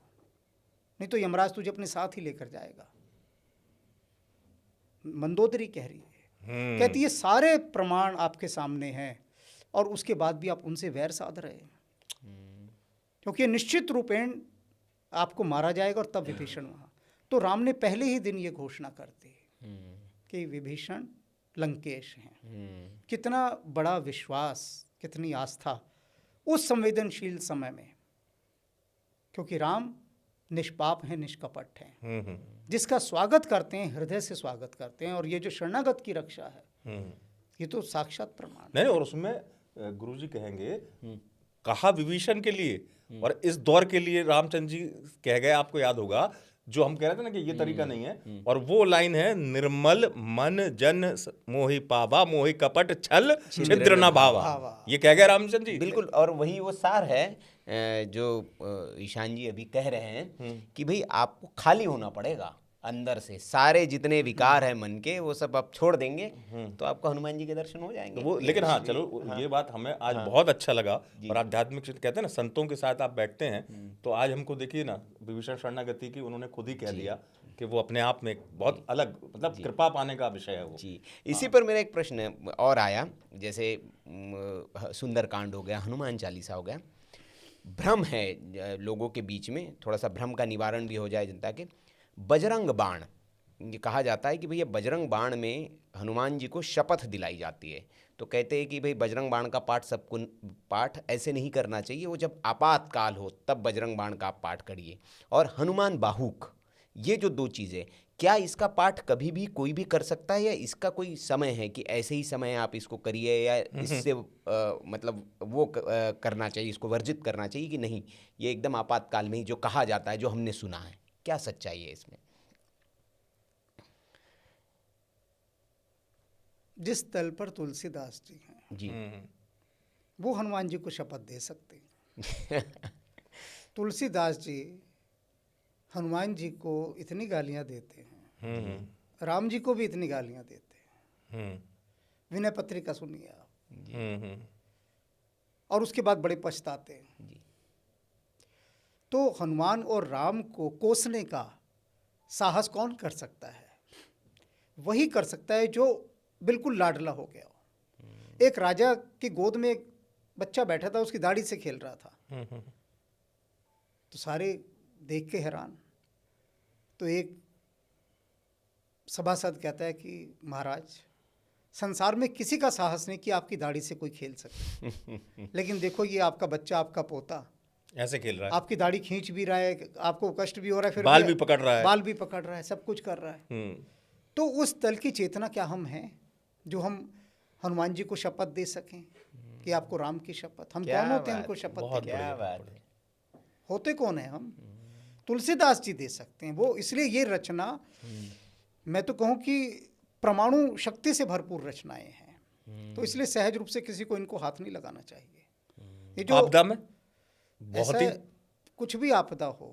नहीं तो यमराज तुझे अपने साथ ही लेकर जाएगा। मंदोदरी कह रही है, कहती है सारे प्रमाण आपके सामने हैं और उसके बाद भी आप उनसे वैर साध रहे हैं, क्योंकि निश्चित रूपेण आपको मारा जाएगा और तब विभीषण वहां। तो राम ने पहले ही दिन ये घोषणा कर दी कि विभीषण लंकेश हैं। कितना बड़ा विश्वास, कितनी आस्था उस संवेदनशील समय में, क्योंकि राम निष्पाप हैं, निष्कपट हैं, जिसका स्वागत करते हैं, हृदय से स्वागत करते हैं। और ये जो शरणागत की रक्षा है, ये तो साक्षात प्रमाण नहीं, और उसमें गुरुजी कहेंगे कहा विभीषण के लिए और इस दौर के लिए रामचंद्र जी कह गए। आपको याद होगा जो हम कह रहे थे ना कि ये तरीका नहीं है, और वो लाइन है, निर्मल मन जन मोहि पावा, मोहि कपट छल छिद्र न भावा। ये कह गए रामचंद्र जी। बिल्कुल, और वही वो सार है जो ईशान जी अभी कह रहे हैं कि भाई आपको खाली होना पड़ेगा अंदर से, सारे जितने विकार है मन के वो सब आप छोड़ देंगे तो आपको हनुमान जी के दर्शन हो जाएंगे। वो लेकिन हाँ चलो, ये बात हमें आज बहुत अच्छा लगा। और आध्यात्मिक कहते हैं ना, संतों के साथ आप बैठते हैं तो आज हमको देखिए ना, विभीषण शरणागति की उन्होंने खुद ही कह दिया कि वो अपने आप में बहुत अलग, मतलब कृपा पाने का विषय है वो। जी, इसी पर मेरा एक प्रश्न और आया, जैसे सुंदरकांड हो गया, हनुमान चालीसा हो गया, भ्रम है लोगों के बीच में, थोड़ा सा भ्रम का निवारण भी हो जाए जनता के। बजरंग बाण, ये कहा जाता है कि भैया बजरंग बाण में हनुमान जी को शपथ दिलाई जाती है, तो कहते हैं कि भाई बजरंग बाण का पाठ सबको पाठ ऐसे नहीं करना चाहिए, वो जब आपातकाल हो तब बजरंग बाण का आप पाठ करिए। और हनुमान बाहुक, ये जो दो चीज़ें, क्या इसका पाठ कभी भी कोई भी कर सकता है, या इसका कोई समय है कि ऐसे ही समय आप इसको करिए, या इससे मतलब वो करना चाहिए, इसको वर्जित करना चाहिए कि नहीं, ये एकदम आपातकाल में ही जो कहा जाता है, जो हमने सुना है, क्या सच्चाई है इसमें? जिस तल पर तुलसीदास जी हैं जी, वो हनुमान जी को शपथ दे सकते हैं। तुलसीदास जी हनुमान जी को इतनी गालियां देते हैं, राम जी को भी इतनी गालियां देते हैं। विनय पत्रिका सुनिए आप, और उसके बाद बड़े पछताते हैं। तो हनुमान और राम को कोसने का साहस कौन कर सकता है? वही कर सकता है जो बिल्कुल लाडला हो गया हो। एक राजा की गोद में एक बच्चा बैठा था, उसकी दाढ़ी से खेल रहा था, तो सारे देख के हैरान। तो एक सभासद कहता है कि महाराज, संसार में किसी का साहस नहीं कि आपकी दाढ़ी से कोई खेल सके, लेकिन देखो ये आपका बच्चा, आपका पोता ऐसे खेल रहा है, आपकी दाढ़ी खींच भी रहा है, आपको कष्ट भी हो रहा है, फिर बाल भी पकड़ रहा है, बाल भी पकड़ रहा है, सब कुछ कर रहा है। तो उस तल की चेतना क्या हम हैं जो हम हनुमान जी को शपथ दे सकें कि आपको राम की शपथ? हम कौन होते हैं उनको शपथ देने? क्या बात है, होते कौन है हम? तुलसीदास जी दे सकते हैं वो। इसलिए ये रचना, मैं तो कहूँ कि परमाणु शक्ति से भरपूर रचनाएं हैं, तो इसलिए सहज रूप से किसी को इनको हाथ नहीं लगाना चाहिए। ये जो आपदा में बहुत ही कुछ भी आपदा हो,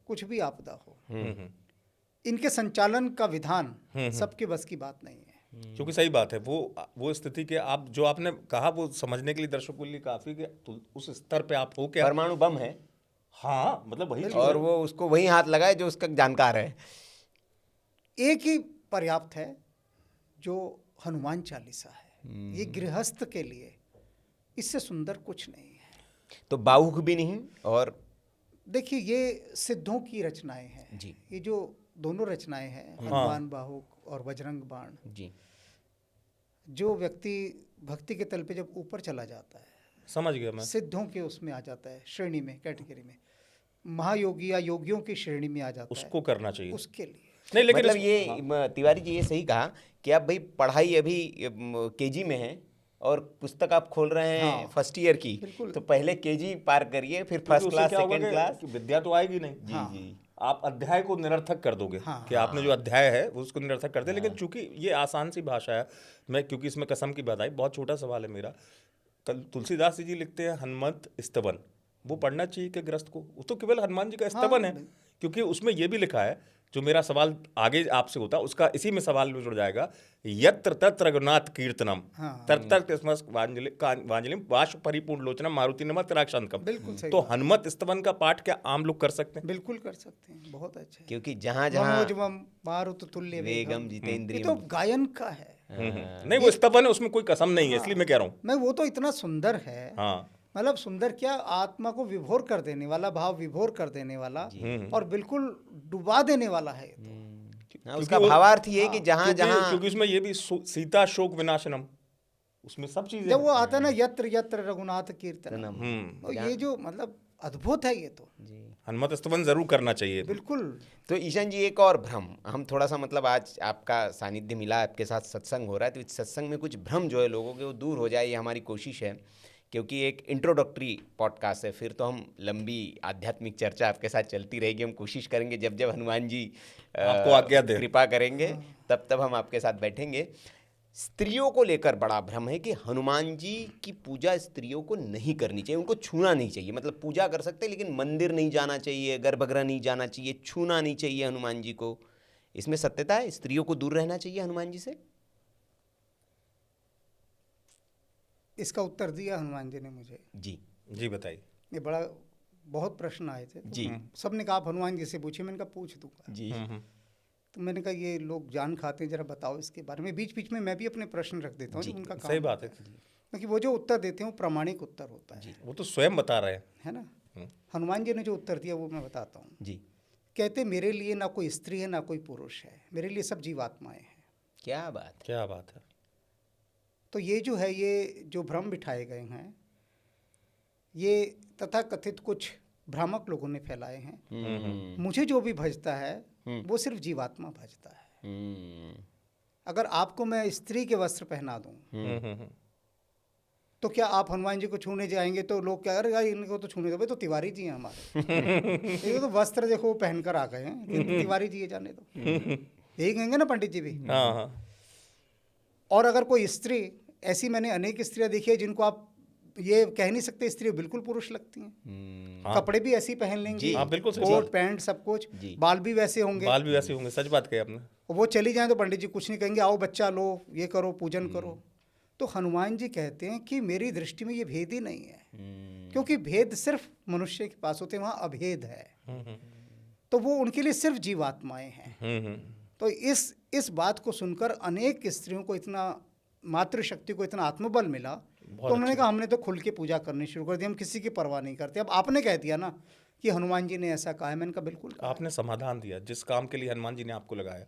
कुछ भी आपदा हो, इनके संचालन का विधान सबके बस की बात नहीं है। क्योंकि सही बात है, वो स्थिति के आप जो आपने कहा वो समझने के लिए दर्शकों के लिए काफी कि उस स्तर पे आप हो क्या, परमाणु बम है, हाँ मतलब वही, और वो उसको वही हाथ लगाए जो उसका जानकार है। एक ही पर्याप्त है जो हनुमान चालीसा है, ये गृहस्थ के लिए, इससे सुंदर कुछ नहीं है। तो बाहुक भी नहीं, और देखिए ये सिद्धों की रचनाएं हैं जी। ये जो दोनों रचनाएं हैं, हनुमान बाहुक और बजरंग बाण। जी, जो व्यक्ति भक्ति के तल पे जब ऊपर चला जाता है, समझ गया मैं। सिद्धों के उसमें आ जाता है, श्रेणी में, कैटेगरी में, महायोगी या योगियों की श्रेणी में आ जाता उसको करना चाहिए। है, उसके लिए नहीं, लेकिन मतलब ये तिवारी जी ये सही कहा कि आप भाई पढ़ाई अभी केजी में है और पुस्तक आप खोल रहे हैं फर्स्ट ईयर की, तो पहले केजी पार करिए, फिर फर्स्ट क्लास, सेकंड क्लास। विद्या तो आएगी नहीं। जी जी, आप अध्याय को निरर्थक कर दोगे कि आपने जो अध्याय है वो उसको निरर्थक कर दे। लेकिन चूंकि ये आसान सी भाषा है, मैं क्योंकि इसमें कसम की बात आई, बहुत छोटा सवाल है मेरा। कल तुलसीदास जी लिखते हैं हनुमत स्तवन, वो पढ़ना चाहिए कि ग्रस्त को? वो तो केवल हनुमान जी का स्तवन है, क्योंकि उसमें ये भी लिखा है, जो मेरा सवाल आगे आपसे होता उसका इसी में सवाल में जुड़ जाएगा, यत्र तत्र रघुनाथ कीर्तनम तत्र तस्मस् वांजलिम वाश परिपूर्ण लोचनम मारुति नमः राक्षांतकम। बिल्कुल सही तो हनुमत स्तवन का पाठ क्या आम लोग कर सकते हैं? बिल्कुल कर सकते हैं, बहुत अच्छा है। क्योंकि जहाँ जहाँ मनोजवम मारुत तुल्य वेगम ये जितेंद्रियम, तो गायन का है। नहीं, वो स्तवन है, उसमें कोई कसम नहीं है, इसलिए मैं कह रहा हूँ। मैं वो तो इतना सुंदर है, हाँ, मतलब सुंदर क्या, आत्मा को विभोर कर देने वाला, भाव विभोर कर देने वाला और बिल्कुल डुबा देने वाला है। हाँ, उसका भावार्थ ये है कि जहाँ जहाँ, क्योंकि उसमें ये भी सीता शोक विनाशनम, उसमें सब चीजें जब वो आता है ना, यत्र यत्र रघुनाथ कीर्तनम, तो ये जो मतलब अद्भुत है ये तो। हनुमत स्तवन जरूर करना चाहिए। बिल्कुल। तो ईशान जी एक और भ्रम, हम थोड़ा सा मतलब आज आपका सानिध्य मिला, आपके साथ सत्संग हो रहा है, तो इस सत्संग में कुछ भ्रम जो है लोगों के वो दूर हो जाए, ये हमारी कोशिश है। क्योंकि एक इंट्रोडक्टरी पॉडकास्ट है, फिर तो हम लंबी आध्यात्मिक चर्चा आपके साथ चलती रहेगी। हम कोशिश करेंगे जब जब हनुमान जी आपको आज्ञा दे, कृपा करेंगे, तब तब हम आपके साथ बैठेंगे। स्त्रियों को लेकर बड़ा भ्रम है कि हनुमान जी की पूजा स्त्रियों को नहीं करनी चाहिए, उनको छूना नहीं चाहिए। मतलब पूजा कर सकते हैं लेकिन मंदिर नहीं जाना चाहिए, गर्भगृह नहीं जाना चाहिए, छूना नहीं चाहिए हनुमान जी को। इसमें सत्यता है? स्त्रियों को दूर रहना चाहिए हनुमान जी से? इसका उत्तर दिया हनुमान जी ने मुझे। जी बताइए। ये बड़ा बहुत प्रश्न आए थे, जी। सबने कहा आप हनुमान जी से पूछिए, मैंने कहा पूछ दूंगा जी। तो मैंने कहा ये लोग जान खाते हैं, जरा बताओ इसके बारे में। बीच बीच में मैं भी अपने प्रश्न रख देता हूँ, उनका काम सही बात है, क्योंकि वो जो उत्तर देते हैं वो प्रामाणिक उत्तर होता है। वो तो स्वयं बता रहे हैं, है ना। हनुमान जी ने जो उत्तर दिया वो मैं बताता हूँ जी। कहते मेरे लिए ना कोई स्त्री है ना कोई पुरुष है, मेरे लिए सब जीवात्माएं हैं। क्या बात, क्या बात है। तो ये जो है, ये जो भ्रम बिठाए गए हैं, ये तथा कथित कुछ भ्रामक लोगों ने फैलाए हैं। मुझे जो भी भजता है वो सिर्फ जीवात्मा भजता है। अगर आपको मैं स्त्री के वस्त्र पहना दूं तो क्या आप हनुमान जी को छूने जाएंगे तो लोग क्या करेंगे, इनको तो छूने दो, भाई तो तिवारी जी हैं हमारे। ये तो वस्त्र देखो वो पहन कर आ गए हैं, तिवारी जी ये जाने दो, यही कहेंगे ना पंडित जी भी। और अगर कोई स्त्री, ऐसी मैंने अनेक स्त्रियां देखी है जिनको आप ये कह नहीं सकते स्त्री बिल्कुल पुरुष लगती हैं। कपड़े भी ऐसे ही पहन लेंगी, बिल्कुल कोट पैंट सब कुछ, बाल भी वैसे होंगे, सच बात कही आपने। वो चली जाए तो पंडित जी कुछ नहीं कहेंगे, आओ बच्चा लो, ये करो, पूजन करो। तो हनुमान जी कहते हैं कि मेरी दृष्टि में ये भेद ही नहीं है, क्योंकि भेद सिर्फ मनुष्य के पास होते हैं, वहाँ अभेद है। तो वो उनके लिए सिर्फ जीवात्माएं हैं। तो इस बात को सुनकर अनेक स्त्रियों को इतना, मातृशक्ति को इतना आत्मबल मिला, तो उन्होंने कहा हमने तो खुल के पूजा करनी शुरू कर दी, हम किसी की परवाह नहीं करते। अब आपने कह दिया ना कि हनुमान जी ने ऐसा कहा है, मैंने कहा बिल्कुल कहा। आपने समाधान दिया जिस काम के लिए हनुमान जी ने आपको लगाया।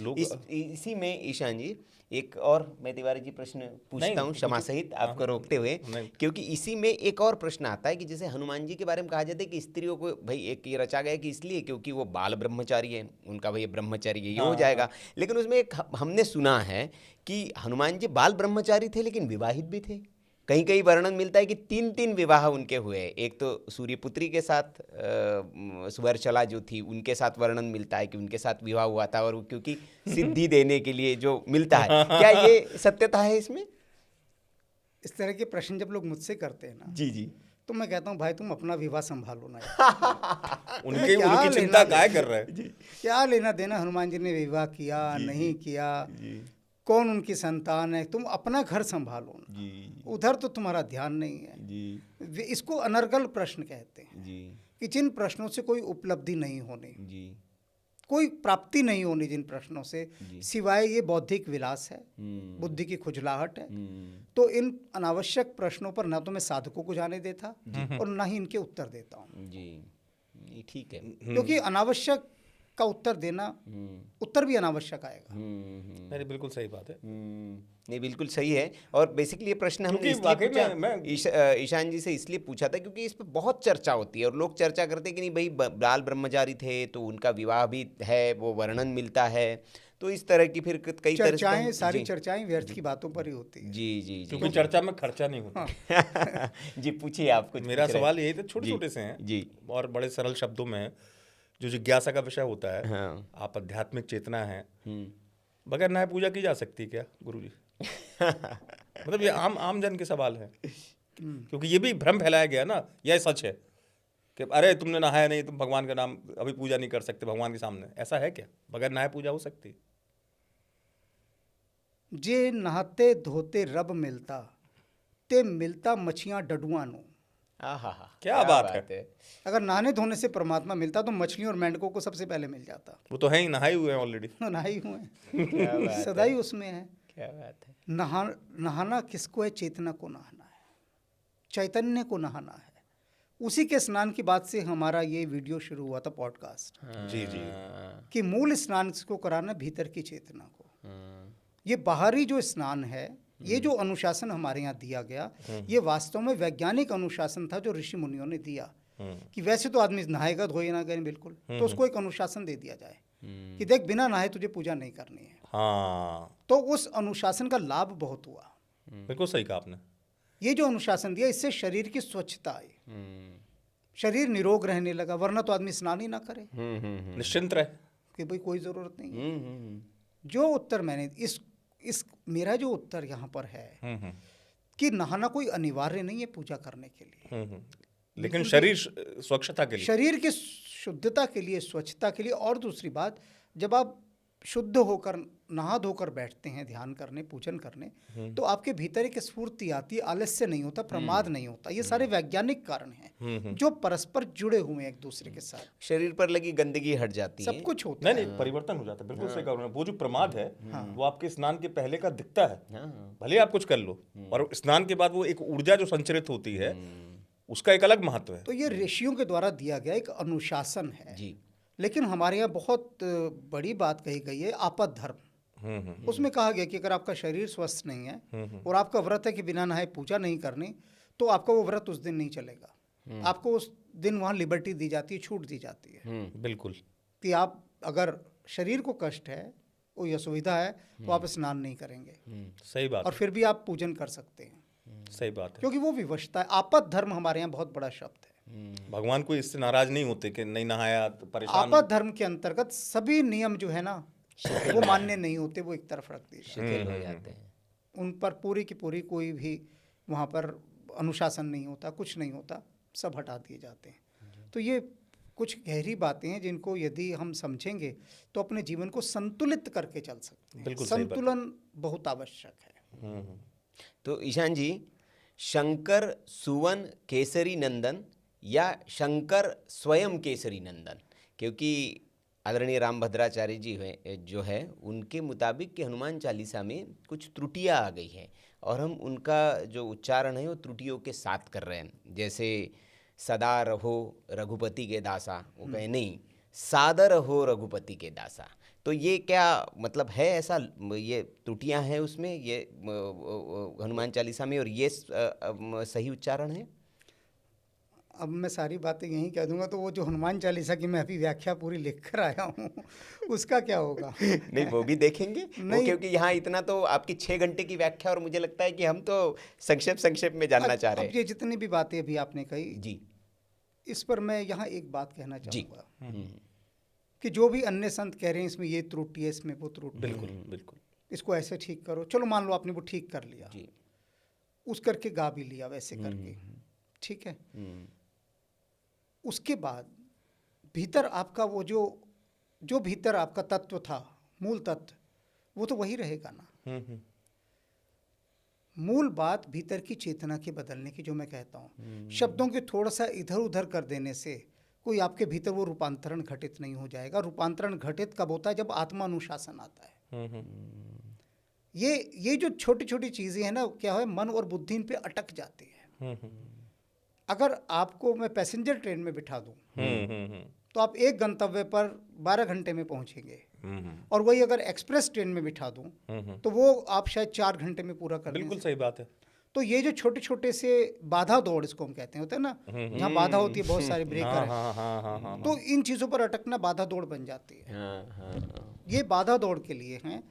लोग इसी में ईशान जी एक और मैं तिवारी जी प्रश्न पूछता हूँ, क्षमा सहित आपको रोकते हुए, क्योंकि इसी में एक और प्रश्न आता है कि जैसे हनुमान जी के बारे में कहा जाता है कि स्त्रियों को भाई एक ये रचा गया कि इसलिए क्योंकि वो बाल ब्रह्मचारी है, उनका भाई ब्रह्मचर्य ये हो जाएगा। लेकिन उसमें एक हमने सुना है कि हनुमान जी बाल ब्रह्मचारी थे लेकिन विवाहित भी थे। कहीं कहीं वर्णन मिलता है कि 3 विवाह उनके हुए। एक तो सूर्यपुत्री के साथ सुवर्चला जो थी, उनके साथ वर्णन मिलता है कि उनके साथ विवाह हुआ था, और क्योंकि सिद्धि देने के लिए जो मिलता है, क्या ये सत्यता है इसमें? इस तरह के प्रश्न जब लोग मुझसे करते हैं ना, जी जी, तो मैं कहता हूँ भाई तुम अपना विवाह संभालो ना। उनकी चिंता काय कर रहे हैं? क्या लेना देना हनुमान जी ने विवाह किया नहीं किया, कौन उनकी संतान है, तुम अपना घर संभालो ना, उधर तो तुम्हारा ध्यान नहीं है जी। इसको अनर्गल प्रश्न कहते हैं जी, कि जिन प्रश्नों से कोई उपलब्धि नहीं होनी जी, कोई प्राप्ति नहीं होनी जिन प्रश्नों से, सिवाय ये बौद्धिक विलास है, बुद्धि की खुजलाहट है। तो इन अनावश्यक प्रश्नों पर ना तो मैं साधकों को जाने देता और ना ही इनके उत्तर देता हूँ जी। ठीक है, क्योंकि अनावश्यक का उत्तर देना, उत्तर भी अनावश्यक आएगा। नहीं, बिल्कुल सही बात है। नहीं, बिल्कुल सही है। और बेसिकली ये प्रश्न हमने क्योंकि इसलिए वाकई पूछा, मैं ईशान जी से इसलिए पूछा था क्योंकि इस पे बहुत चर्चा होती है और लोग चर्चा करते हैं कि नहीं भाई बाल ब्रह्मचारी थे तो उनका विवाह भी है, वो वर्णन मिलता है, तो इस तरह की फिर कई तरह चर्चाएं, से सारी चर्चाएं व्यर्थ की बातों पर ही होती है। जी जी जी क्योंकि चर्चा में खर्चा नहीं होता। जी पूछिए, आप कुछ मेरा पूछ रहे सवाल यही था, जी, छोटे छोटे से हैं जी। और बड़े सरल शब्दों में है। जो जिज्ञासा का विषय होता है, हाँ। आप आध्यात्मिक चेतना है, बगैर न्याय पूजा की जा सकती है क्या गुरुजी? मतलब ये आम जन के सवाल है, क्योंकि ये भी भ्रम फैलाया गया ना, यह सच है कि अरे तुमने नहाया नहीं, तुम भगवान का नाम अभी पूजा नहीं कर सकते भगवान के सामने। ऐसा है क्या? बगैर नहाए पूजा हो सकती है? जे नहाते धोते रब मिलता, ते मिलता मछियां डडुआ नो। आहा, क्या बात है। अगर नहाने धोने से परमात्मा मिलता तो मछलियों और मेंढकों को सबसे पहले मिल जाता। वो तो है ही, नहाए हुए हैं ऑलरेडी। नहाई हुए क्या बात हैं, सदा ही उसमें है। क्या बात है। नहाना किसको है? चेतना को नहाना है, चैतन्य को नहाना है। उसी के स्नान की बात से हमारा ये वीडियो शुरू हुआ था, पॉडकास्ट। जी जी। कि मूल स्नान को कराना भीतर की चेतना को। ये बाहरी जो स्नान है, ये जो अनुशासन हमारे यहाँ दिया गया, ये वास्तव में वैज्ञानिक अनुशासन था जो ऋषि मुनियों ने दिया। कि वैसे तो आदमी नहाएगा धोए ना करें बिल्कुल, तो उसको एक अनुशासन दे दिया जाए कि देख बिना नहाए तुझे पूजा नहीं करनी है। हाँ, तो उस अनुशासन का लाभ बहुत हुआ। बिल्कुल सही कहा आपने। ये जो अनुशासन दिया, इससे शरीर की स्वच्छता आई, शरीर निरोग रहने लगा। वरना तो आदमी स्नान ही ना करे निश्चिंत रहे कि भाई कोई ज़रूरत नहीं है। जो उत्तर मैंने इस मेरा जो उत्तर यहाँ पर है कि नहाना कोई अनिवार्य नहीं है पूजा करने के लिए, लेकिन शरीर स्वच्छता के लिए, शरीर की शुद्धता के लिए, स्वच्छता के लिए। और दूसरी बात, जब आप शुद्ध होकर नहा धोकर बैठते हैं ध्यान करने, पूजन करने, तो आपके भीतर एक स्फूर्ति आती है, आलस्य नहीं होता, प्रमाद नहीं होता। ये सारे वैज्ञानिक कारण हैं जो परस्पर जुड़े हुए हैं एक दूसरे के साथ। शरीर पर लगी गंदगी हट जाती है, सब कुछ होता है। नहीं परिवर्तन हो जाता है। बिल्कुल सही कहा उन्होंने। वो जो प्रमाद है वो आपके स्नान के पहले का दिखता है, भले आप कुछ कर लो, और स्नान के बाद वो एक ऊर्जा जो संचरित होती है उसका एक अलग महत्व है। तो ये ऋषियों के द्वारा दिया गया एक अनुशासन है जी। लेकिन हमारे यहाँ बहुत बड़ी बात कही गई है, आपद धर्म। उसमें कहा गया कि अगर आपका शरीर स्वस्थ नहीं है और आपका व्रत है कि बिना नहाए पूजा नहीं करनी, तो आपका वो व्रत उस दिन नहीं चलेगा। आपको उस दिन वहाँ लिबर्टी दी जाती है, छूट दी जाती है। बिल्कुल, कि आप अगर शरीर को कष्ट है, कोई असुविधा है, तो आप स्नान नहीं करेंगे। सही बात और फिर भी आप पूजन कर सकते हैं। सही बात है, क्योंकि वो विवशता है। आपद धर्म हमारे यहाँ बहुत बड़ा शब्द है। भगवान को इससे नाराज नहीं होते कि नहीं नहाया तो परेशान। आपद धर्म के अंतर्गत सभी नियम जो है ना, वो मान्य नहीं होते, वो एक तरफ रख दिए शिथिल हो जाते हैं। उन पर पूरी की पूरी कोई भी वहाँ पर अनुशासन नहीं होता, कुछ नहीं होता, सब हटा दिए जाते हैं। तो ये कुछ गहरी बातें हैं जिनको यदि हम समझेंगे तो अपने जीवन को संतुलित करके चल सकते हैं। बिल्कुल सही बात। संतुलन बहुत आवश्यक है। तो ईशान जी, शंकर सुवन केसरी नंदन या शंकर स्वयं केसरी नंदन, क्योंकि आदरणीय रामभद्राचार्य जी जो है उनके मुताबिक कि हनुमान चालीसा में कुछ त्रुटियां आ गई हैं और हम उनका जो उच्चारण है वो त्रुटियों के साथ कर रहे हैं। जैसे सदा रहो रघुपति के दासा, वो कहे नहीं सादर हो रघुपति के दासा। तो ये क्या मतलब है? ऐसा ये त्रुटियां हैं उसमें, ये हनुमान चालीसा में, और ये सही उच्चारण है? अब मैं सारी बातें यहीं कह दूंगा तो वो जो हनुमान चालीसा की मैं अभी व्याख्या पूरी लिख कर आया हूँ उसका क्या होगा? नहीं, वो भी देखेंगे नहीं, क्योंकि यहाँ इतना तो आपकी 6 घंटे की व्याख्या, और मुझे लगता है कि हम तो संक्षेप में जानना चाह रहे हैं। अब ये जितनी भी बातें अभी आपने कही जी, इस पर मैं यहाँ एक बात कहना चाहूँगा कि जो भी अन्य संत कह रहे हैं इसमें ये त्रुटि है, इसमें वो त्रुटि, बिल्कुल बिल्कुल, इसको ऐसे ठीक करो, चलो मान लो आपने वो ठीक कर लिया जी, उस करके गा भी लिया वैसे करके, ठीक है। उसके बाद भीतर आपका वो जो भीतर आपका तत्व था, मूल तत्व, वो तो वही रहेगा ना। मूल बात भीतर की चेतना के बदलने की, जो मैं कहता हूँ, शब्दों के थोड़ा सा इधर उधर कर देने से कोई आपके भीतर वो रूपांतरण घटित नहीं हो जाएगा। रूपांतरण घटित कब होता है? जब आत्मा अनुशासन आता है। ये जो छोटी छोटी चीजें हैं ना, क्या है, मन और बुद्धि इन पे अटक जाती है। अगर आपको मैं पैसेंजर ट्रेन में बिठा दूं, तो आप एक गंतव्य पर 12 घंटे में पहुंचेंगे, हम्म, और वही अगर एक्सप्रेस ट्रेन में बिठा दूं तो वो आप शायद 4 घंटे में पूरा कर बिल्कुल दें। सही बात है। तो ये जो छोटे छोटे से बाधा दौड़ इसको हम कहते हैं, होता है ना, जहाँ बाधा होती है, बहुत सारे ब्रेकर है, हाँ हाँ हाँ हाँ, तो इन चीज़ों पर अटकना बाधा दौड़ बन जाती है। हाँ हाँ हाँ। ये बाधा दौड़ के लिए हैं।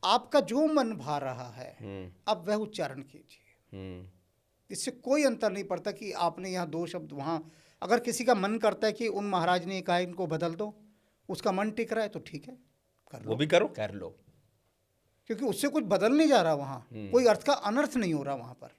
आपका जो मन भा रहा है अब वह उच्चारण कीजिए। इससे कोई अंतर नहीं पड़ता कि आपने यहाँ 2 शब्द वहाँ, अगर किसी का मन करता है कि उन महाराज ने कहा इनको बदल दो, उसका मन टिक रहा है तो ठीक है, कर वो लो, भी करो। कर लो। क्योंकि उससे कुछ बदल नहीं जा रहा वहाँ, कोई अर्थ का अनर्थ नहीं हो रहा वहाँ पर,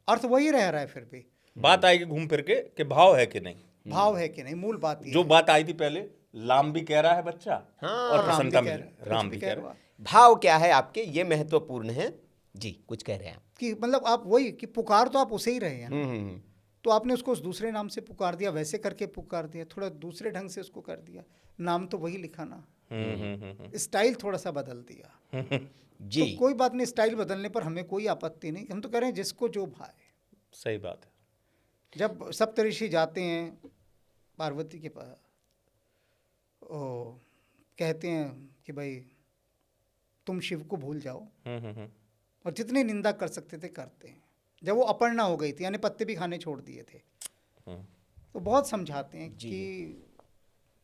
अर्थ वही रह रहा है। फिर भी बात आएगी घूम फिर के कि भाव है कि नहीं, भाव है कि नहीं, मूल बात ये जो है। बात आई थी पहले, लाम भी कह रहा है बच्चा और राम भी प्रसन्नता कह भी, रहा है, राम कुछ भी भी कह कह रहा है। भाव क्या है आपके, ये महत्वपूर्ण है जी। कुछ कह रहे हैं आप। कि मतलब आप वही कि पुकार तो आप उसे ही रहे हैं ना, हम्म। तो आपने उसको उस दूसरे नाम से पुकार दिया, वैसे करके पुकार दिया, थोड़ा दूसरे ढंग से उसको कर दिया, नाम तो वही लिखा ना, स्टाइल थोड़ा सा बदल दिया। जी तो कोई बात नहीं, स्टाइल बदलने पर हमें कोई आपत्ति नहीं, हम तो कह रहे हैं जिसको जो भाए। सही बात है। जब सप्तऋषि जाते हैं पार्वती के पास, ओ कहते हैं कि भाई तुम शिव को भूल जाओ, और जितनी निंदा कर सकते थे करते हैं। जब वो अपर्णा हो गई थी, यानी पत्ते भी खाने छोड़ दिए थे, तो बहुत समझाते हैं कि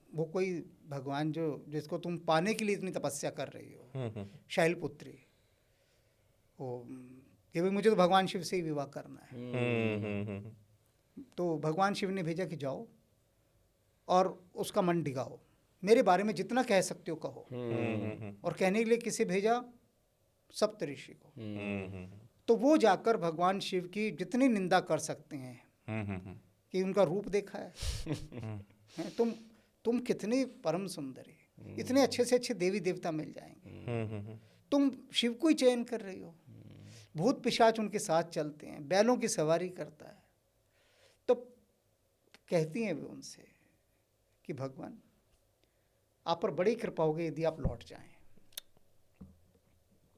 वो कोई भगवान जो जिसको तुम पाने के लिए इतनी तपस्या कर रही हो, शैलपुत्री, वो कि भाई मुझे तो भगवान शिव से ही विवाह करना है। तो भगवान शिव ने भेजा कि जाओ और उसका मन डिगाओ, मेरे बारे में जितना कह सकते हो कहो। और कहने के लिए किसे भेजा? सप्तऋषि को। तो वो जाकर भगवान शिव की जितनी निंदा कर सकते हैं कि उनका रूप देखा है, हैं, तुम कितनी परम सुंदरी, इतने अच्छे से अच्छे देवी देवता मिल जाएंगे, तुम शिव को ही चयन कर रही हो, भूत पिशाच उनके साथ चलते हैं, बैलों की सवारी करता है। तो कहती हैं वे उनसे कि भगवान आप पर बड़ी कृपा होगी यदि आप लौट जाएं,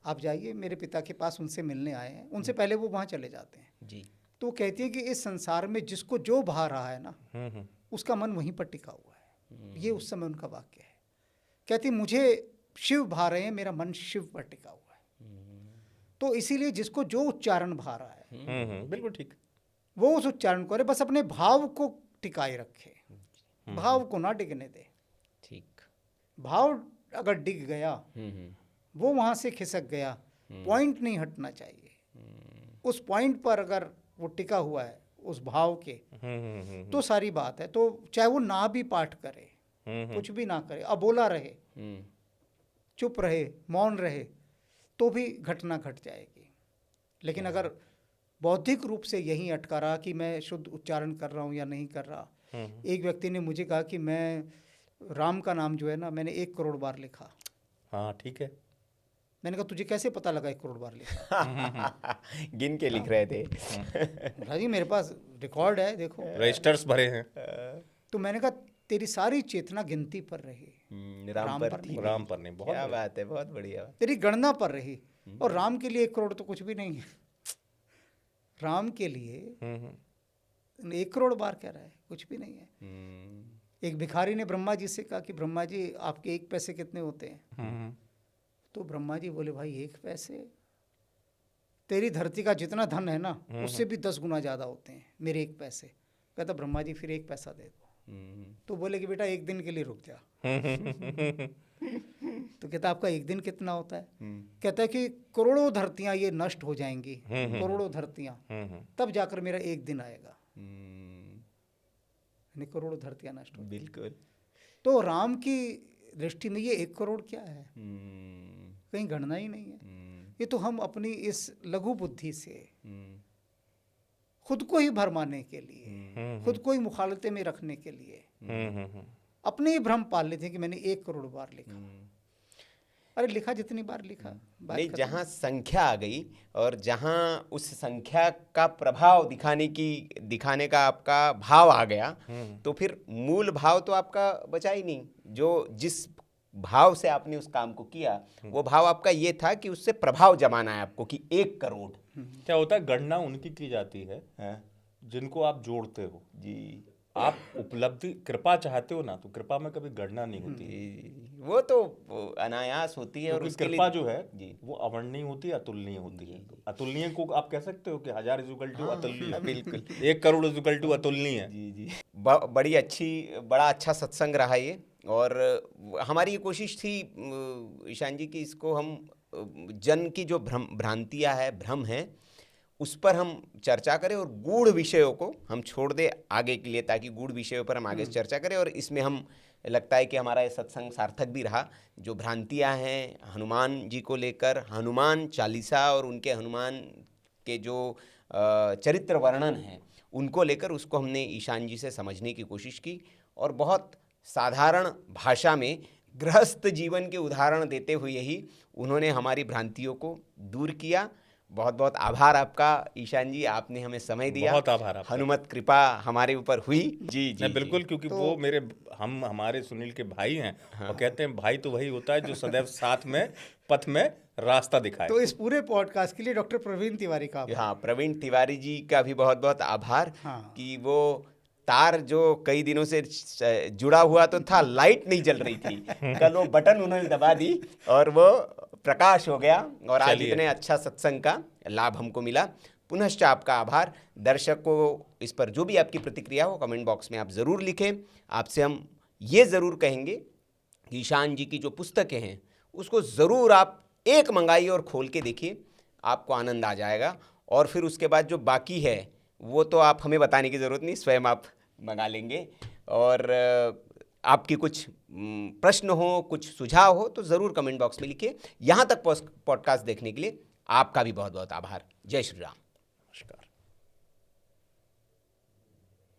आप जाइए, मेरे पिता के पास उनसे मिलने आए हैं। उनसे पहले वो वहाँ चले जाते हैं जी। तो वो कहती है कि इस संसार में जिसको जो भा रहा है ना, उसका मन वहीं पर टिका हुआ है। ये उस समय उनका वाक्य है। कहती मुझे शिव भा रहे हैं, मेरा मन शिव पर टिका हुआ है। तो इसीलिए जिसको जो उच्चारण भा रहा है, बिल्कुल ठीक, वो उस उच्चारण को, अरे बस अपने भाव को टिकाए रखे, भाव को ना डिगने दे। ठीक। भाव अगर डिग गया, वो वहाँ से खिसक गया, पॉइंट नहीं हटना चाहिए। उस पॉइंट पर अगर वो टिका हुआ है उस भाव के, तो सारी बात है। तो चाहे वो ना भी पाठ करे, कुछ भी ना करे, अबोला रहे, चुप रहे, मौन रहे, तो भी घटना घट जाएगी। लेकिन अगर बौद्धिक रूप से यहीं अटका रहा कि मैं शुद्ध उच्चारण कर रहा हूँ या नहीं कर रहा। एक व्यक्ति ने मुझे कहा कि मैं राम का नाम जो है ना, मैंने 1 करोड़ बार लिखा। हाँ ठीक है। मैंने कहा तुझे कैसे पता लगा 1 करोड़ बार लिखा? गिन के लिख रहे थे। जी मेरे पास रिकॉर्ड है, देखो रजिस्टर्स भरे हैं। तो मैंने कहा तेरी सारी चेतना गिनती पर रही, राम पर नहीं। राम पर नहीं। बहुत क्या बात है, बहुत बढ़िया। तेरी गणना पर रही। और राम के लिए 1 करोड़ तो कुछ भी नहीं है। राम के लिए 1 करोड़ बार कह रहा है, कुछ भी नहीं है। एक भिखारी ने ब्रह्मा जी से कहा कि ब्रह्मा जी आपके 1 पैसे कितने होते हैं? तो ब्रह्मा जी बोले भाई 1 पैसे, तेरी धरती का जितना धन है ना, उससे भी 10 गुना ज़्यादा होते हैं मेरे 1 पैसे। कहता ब्रह्मा जी फिर 1 पैसा दे दो। तो बोले कि बेटा 1 दिन के लिए रुक जा। तो कहता आपका 1 दिन कितना होता है? कहता है कि करोड़ों धरतियाँ ये नष्ट हो जाएंगी, करोड़ों धरतियाँ, तब जाकर मेरा 1 दिन आएगा। यानी करोड़ों धरतियाँ नष्ट हो। बिल्कुल। तो राम की दृष्टि में ये 1 करोड़ क्या है? कहीं गणना ही नहीं है। ये तो हम अपनी इस लघु बुद्धि से खुद को ही भरमाने के लिए, खुद को ही मुखालते में रखने के लिए अपने ही भ्रम पाल लेते हैं कि मैंने 1 करोड़ बार लिखा। अरे लिखा जितनी बार लिखा, नहीं, जहाँ संख्या आ गई और जहाँ उस संख्या का प्रभाव दिखाने का आपका भाव आ गया, तो फिर मूल भाव तो आपका बचा ही नहीं। जो जिस भाव से आपने उस काम को किया, वो भाव आपका ये था कि उससे प्रभाव जमाना है आपको कि 1 करोड़। क्या होता है, गणना उनकी की जाती है जिनको आप जोड़ते हो। जी। आप उपलब्धि कृपा चाहते हो ना, तो कृपा में कभी गणना नहीं होती है। वो तो अनायास होती है और क्योंकि उसके कृपा लिए जो है वो अवर्णनीय होती है, अतुलनीय होती है। तो अतुलनीय को आप कह सकते हो कि 1000 इक्वल टू अतुलनीय, बिल्कुल। 1 करोड़ इक्वल टू अतुलनीय है। जी बड़ा अच्छा सत्संग रहा ये। और हमारी ये कोशिश थी ईशान जी कि इसको हम जन की जो भ्रांतियाँ है, भ्रम है, उस पर हम चर्चा करें और गूढ़ विषयों को हम छोड़ दें आगे के लिए, ताकि गूढ़ विषयों पर हम आगे से चर्चा करें। और इसमें हम लगता है कि हमारा ये सत्संग सार्थक भी रहा। जो भ्रांतियां हैं हनुमान जी को लेकर, हनुमान चालीसा और उनके हनुमान के जो चरित्र वर्णन हैं उनको लेकर, उसको हमने ईशान जी से समझने की कोशिश की और बहुत साधारण भाषा में गृहस्थ जीवन के उदाहरण देते हुए ही उन्होंने हमारी भ्रांतियों को दूर किया। बहुत बहुत आभार आपका ईशान जी, आपने हमें समय दिया। बहुत आभार आपका। हनुमत कृपा हमारे ऊपर हुई। जी जी नहीं, बिल्कुल, क्योंकि वो हमारे सुनील के भाई हैं। और कहते हैं भाई तो वही होता है जो सदैव साथ में पथ में रास्ता दिखाए। तो इस पूरे पॉडकास्ट के लिए डॉक्टर प्रवीण तिवारी का आभार। हाँ, प्रवीण तिवारी जी का भी बहुत बहुत आभार। हाँ। कि वो तार जो कई दिनों से जुड़ा हुआ तो था, लाइट नहीं जल रही थी, कल वो बटन उन्होंने दबा दी और वो प्रकाश हो गया और आज इतने अच्छा सत्संग का लाभ हमको मिला। पुनश्च आपका आभार। दर्शक को इस पर जो भी आपकी प्रतिक्रिया हो कमेंट बॉक्स में आप ज़रूर लिखें। आपसे हम ये ज़रूर कहेंगे कि ईशान जी की जो पुस्तकें हैं उसको ज़रूर आप एक मंगाइए और खोल के देखिए, आपको आनंद आ जाएगा। और फिर उसके बाद जो बाकी है वो तो आप हमें बताने की ज़रूरत नहीं, स्वयं आप मंगा लेंगे। और आपकी कुछ प्रश्न हो, कुछ सुझाव हो तो ज़रूर कमेंट बॉक्स में लिखिए। यहाँ तक पॉडकास्ट देखने के लिए आपका भी बहुत बहुत आभार। जय श्री राम। नमस्कार।